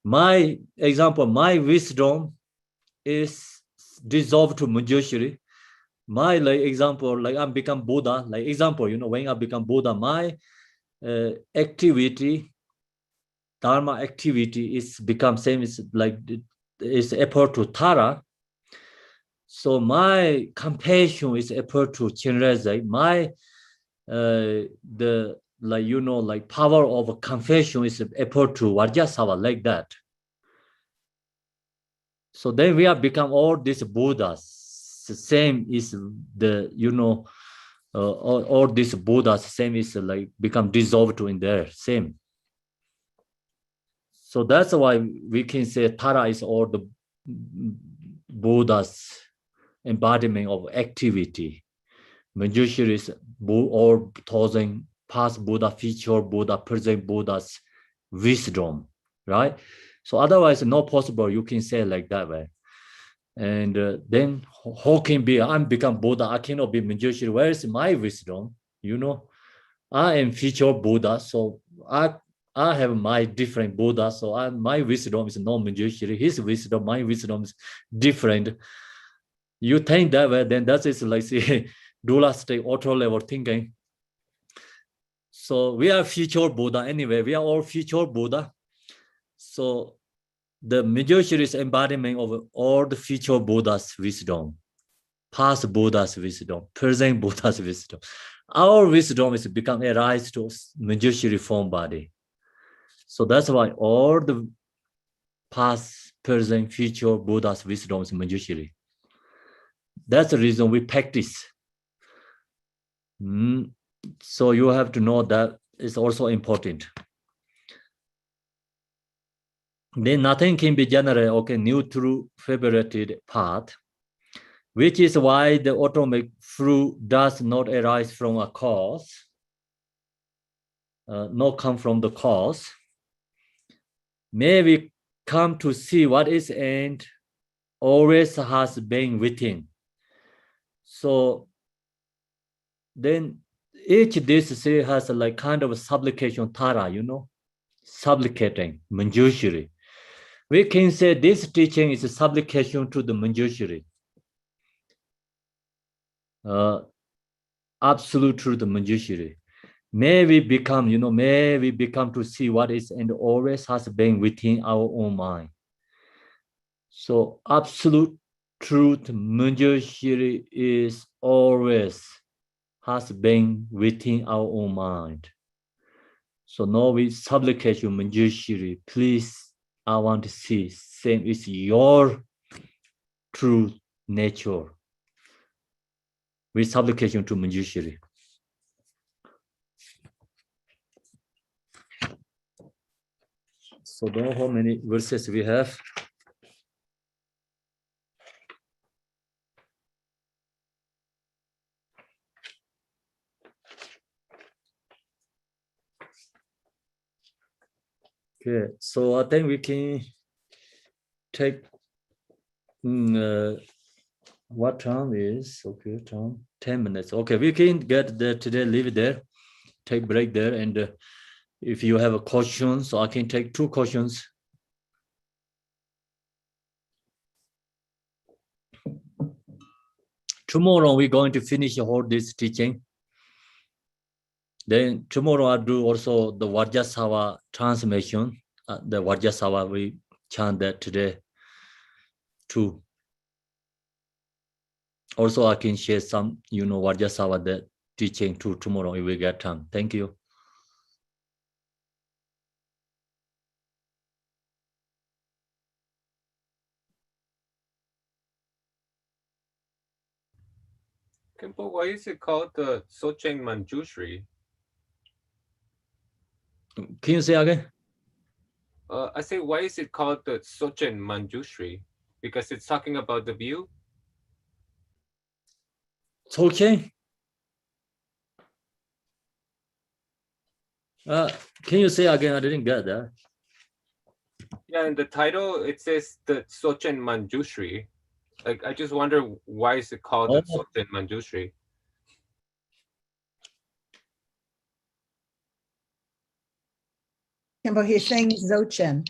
My example, my wisdom is dissolved to Manjushri. My like example, like I'm become Buddha, like example, you know, when I become Buddha, my activity, Dharma activity is become same is like is effort to Tara. So my compassion is effort to Chinreze. My the like, you know, like power of confession is effort to Vajrasattva, like that. So then we have become all these Buddhas. The same is the, you know, all these Buddhas, same is like become dissolved in there, same. So that's why we can say Tara is all the Buddha's embodiment of activity. Manjushri is all thousand past Buddha, future Buddha, present Buddha's wisdom, right? So otherwise, not possible. You can say like that way. And then how can be? I'm become Buddha. I cannot be Manjushri. Where is my wisdom? You know, I am future Buddha, so I have my different Buddha. So my wisdom is not Manjushri. His wisdom, my wisdom is different. You think that way, then that is like say Dula state, auto level thinking. So we are future Buddha anyway. We are all future Buddha. So the Manjushri is embodiment of all the future Buddha's wisdom, past Buddha's wisdom, present Buddha's wisdom. Our wisdom is become a rise to Manjushri form body. So that's why all the past, present, future Buddha's wisdom is Manjushri. That's the reason we practice. So you have to know that is also important. Then nothing can be generated, okay, neutral fabricated part, which is why the atomic fruit does not arise from a cause, not come from the cause. May we come to see what is and always has been within. So then each this say has a like kind of a supplication Tara, you know, supplicating Manjushri. We can say this teaching is a supplication to the Manjushri. Absolute truth Manjushri. May we become, you know, may we become to see what is and always has been within our own mind. So absolute truth Manjushri is always has been within our own mind. So now we supplicate you, Manjushri, please, I want to see same is your true nature. We supplicate you to Manjushri. So don't know how many verses we have. Okay, so I think we can take what time is okay? Time 10 minutes. Okay, we can get there today. Leave it there. Take break there, and if you have a question, so I can take 2 questions. Tomorrow we're going to finish all this teaching. Then tomorrow I'll do also the Vajrasattva transmission. The Vajrasattva we chant that today too. Also I can share some, you know, Vajrasattva that teaching too tomorrow if we get time. Thank you. Khenpo, why is it called the Sochen Manjushri? Can you say again? I say, why is it called the Sochen Manjushri? Because it's talking about the view? It's okay. Can you say again? I didn't get that. Yeah, in the title, it says the Sochen Manjushri. Like, I just wonder, why is it called the Oh. Sochen Manjushri? Khenpo, he's saying Dzogchen,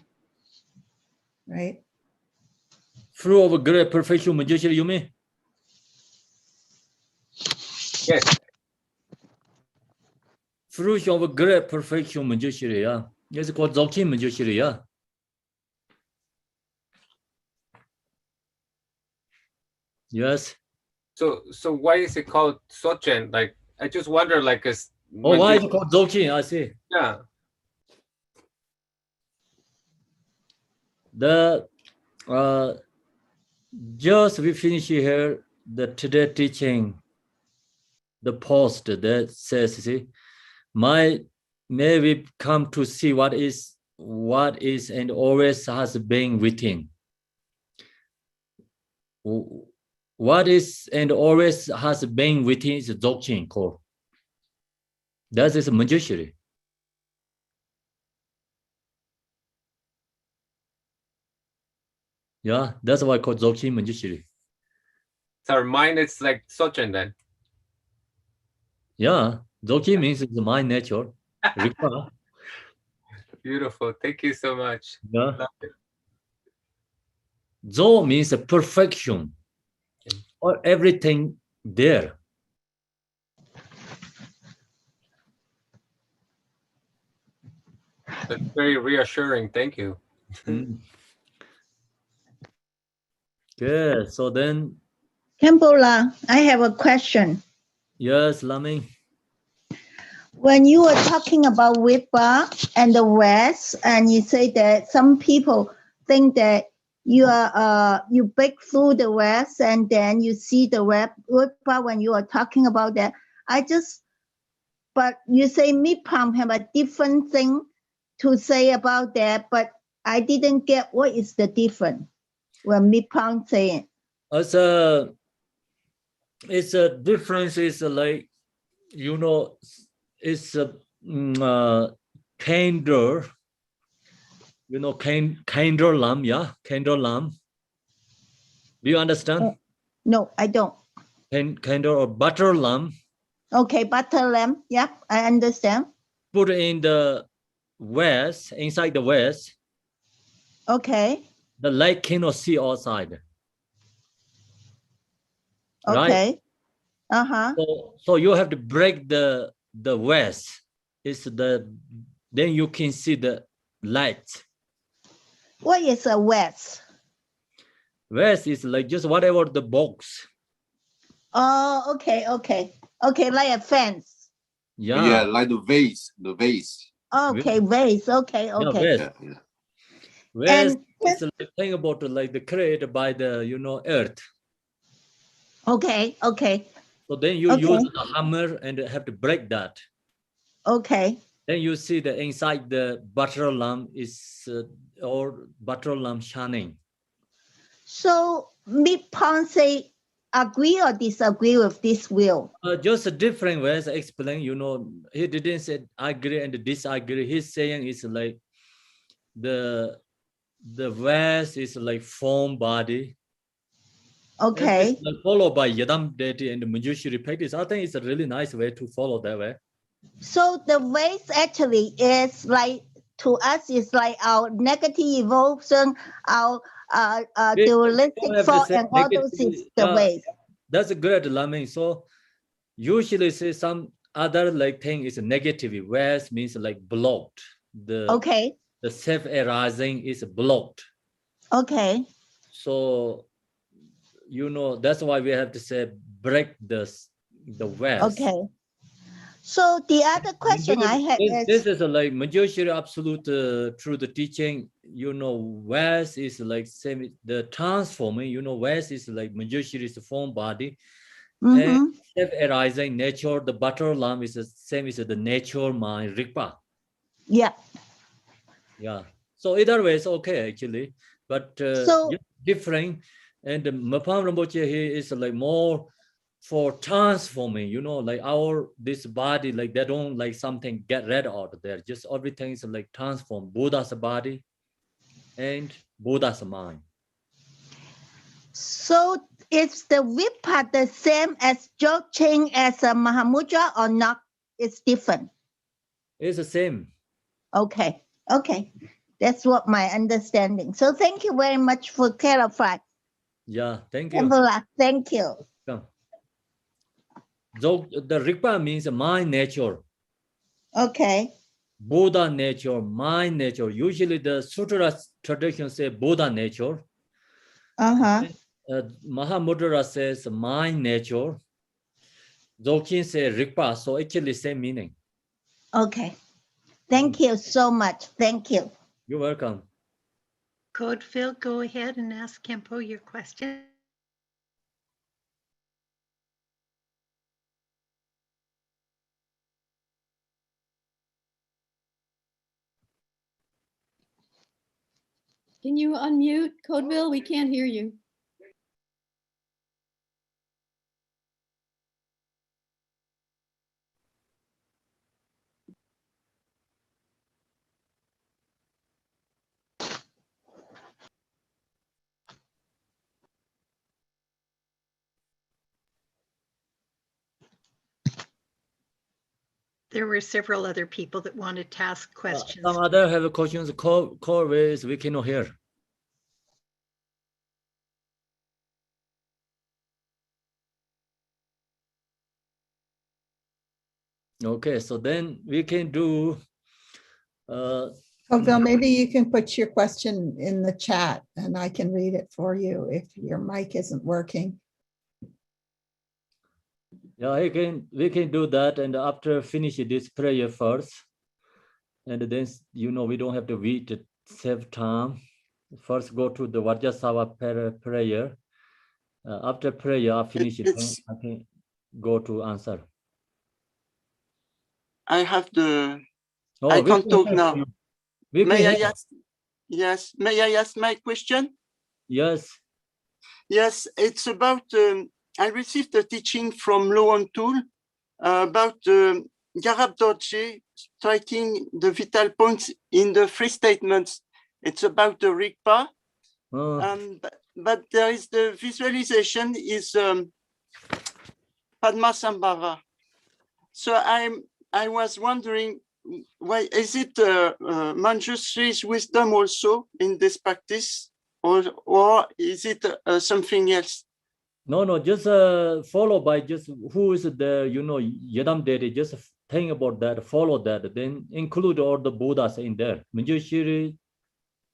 right? Fruit of great perfection, Manjushri, you mean? Yes. Fruit of great perfection, Manjushri, yeah. It's called Dzogchen Manjushri, yeah. Yes. So why is it called Sochen? Like, I just wonder, like, Oh, why is it called Dzogchen? I see. Yeah. The just we finish here the today teaching, the post that says, see, may we come to see what is and always has been within. What is and always has been within is Dzogchen core. That is Manjushri. Yeah, that's why I call Dzogchen Manjushri. So our mind is like Sochen then. Yeah, Dzogchen means it's my nature. Beautiful. Thank you so much. Yeah. Love it. Dzo means perfection or everything there. That's very reassuring. Thank you. Good. So then, Khenpo, I have a question. yes, Laming. When you were talking about Wippa and the West, and you say that some people think that you are you break through the West and then you see the Wippa when you are talking about that. But you say Mipam have a different thing to say about that, but I didn't get what is the difference when Mipam saying. It's a difference is like, you know, it's a kinder, you know, kinder lamb, yeah, kinder lamb. Do you understand? No, I don't. Kinder or butter lamb. Okay, butter lamb. Yeah, I understand. Put in the West, inside the West. Okay. The light cannot see outside. Okay. Right? Uh-huh. So you have to break the West. Then you can see the light. What is a West? West is like just whatever the box. Oh, okay. Okay, like a fence. Yeah, like the vase. Okay, vase. Okay. Yeah, West. Yeah. West And is like thing about like the created by the earth. okay. So then you use the hammer and have to break that. Okay. Then you see the inside the butter lamp is or butter lamp shining. So Mipon say agree or disagree with this will? Just a different ways to explain, he didn't say agree and disagree. He's saying it's like the West is like form body. Okay. Like followed by Yadam deity and Manjushri practice. I think it's a really nice way to follow that way. So the vase actually is like, to us, is like our negative emotion, our dualistic thought, and all those is the vase. That's a great learning. So usually say some other like thing is a negative. West means like blocked. The self arising is blocked. Okay. So that's why we have to say break the West. Okay. So the other question I had is, this is like Manjushri absolute truth teaching. West is like the transforming. West is like Manjushri's form body, Mhm. Self-arising nature, the butter lamp is the same as the nature mind, Rigpa. Yeah. Yeah. So either way, it's okay actually, but So different. And Mapam Rinpoche here is like more for transforming, you know, like this body, like they don't like something get rid out there. Just everything is like transform Buddha's body and Buddha's mind. so is the Vipa the same as Dzogchen as a Mahamudra or not? It's different. It's the same. Okay. Okay. That's what my understanding. So thank you very much for clarifying. Yeah, thank you. Thank you. Come. The Rigpa means mind nature. Okay. Buddha nature, mind nature. Usually the Sutra tradition say Buddha nature. Uh-huh. Mahamudra says mind nature. Dzogchen says Rigpa. So actually same meaning. Okay. Thank you so much. Thank you. You're welcome. Code Phil, go ahead and ask Khenpo your question. Can you unmute Codeville? We can't hear you. There were several other people that wanted to ask questions. Some other have questions. Call ways we cannot hear. Okay, so then we can do. Phil, maybe you can put your question in the chat and I can read it for you if your mic isn't working. Yeah, we can do that, and after finish this prayer first, and then we don't have to wait to save time. First, go to the Vajrasattva prayer. After prayer, I finish it. I can go to answer. I have the. Oh, I can't talk now. May I ask? Yes. May I ask my question? Yes. Yes, it's about. I received a teaching from Loan Tool about Garab Dorje striking the vital points in the three statements. It's about the Rigpa, but there is the visualization is Padmasambhava. So I was wondering, why is it Manjushri's wisdom also in this practice, or is it something else? No, just follow by just who is the Yadam Dedi. Just think about that, follow that, then include all the Buddhas in there. Manjushri,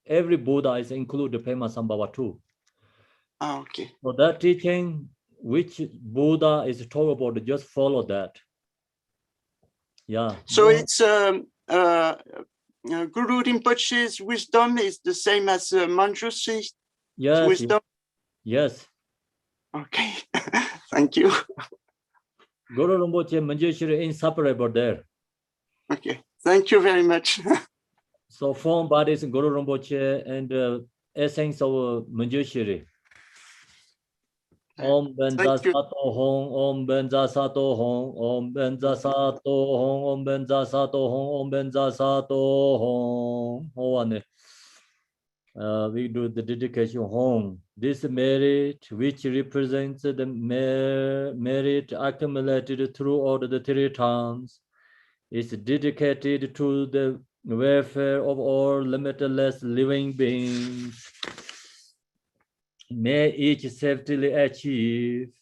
every Buddha is included Padmasambhava too. Okay. So that teaching, which Buddha is talking about, just follow that. Yeah. So it's Guru Rinpoche's wisdom is the same as Manjushri's wisdom? Yes. Okay. Thank you. Guru Rinpoche and Manjushri inseparable there. Okay. Thank you very much. So form bodies Guru Rinpoche and essence of Manjushri. Om Benza Sato Hong, Om Benza Sato Hong, Om Benza Sato Hong, Om Benza Sato Hong, Om Benza Sato Hong. We do the dedication home. This merit, which represents the merit accumulated throughout the 3 times, is dedicated to the welfare of all limitless living beings. May each safely achieve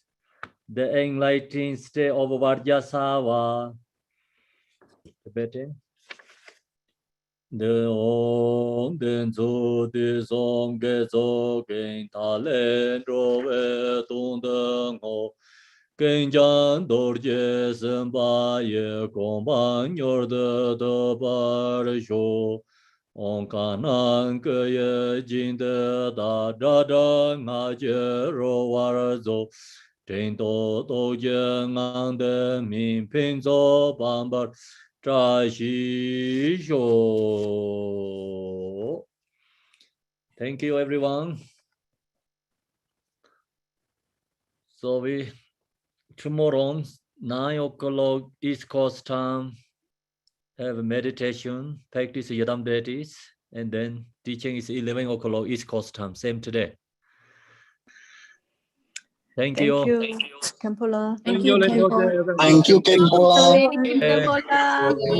the enlightened state of Vajrasattva. The Om Den Zo De Zong Ge Zo Gen Ta Len Ro We Tung Deng Ho Gen Jan Dor Je Sen Ba Ye Gong Ban Yor De Bar Sho Ong Kanan Ge Ye Jin De Da Da Da Nga Je Ro War Zo Trên tổ tổ dương ngang đê mình phiên gió bàn bạc trai xí shổ. Thank you, everyone. So tomorrow, 9 o'clock East Coast time, have a meditation, practice Yadam deities, and then teaching is 11 o'clock East Coast time, same today. Thank you. Khenpo. Thank you, Khenpo. Thank you, Khenpo. Thank you.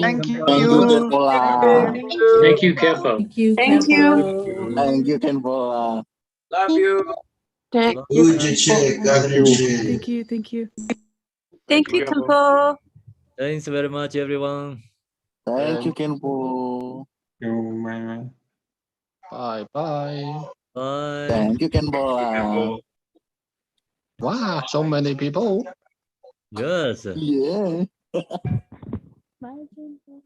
Thank you, Khenpo. Thank you, Khenpo. Thank you. Thank you. Thank you, Khenpo. Love you. Thank Love you. Thank you. Thank you. Thank you, Khenpo. Thanks very much, everyone. Thank you, Khenpo. Bye bye. Bye. Thank you, Khenpo. Wow, so many people. Yes. Yeah. Bye, Khenpo.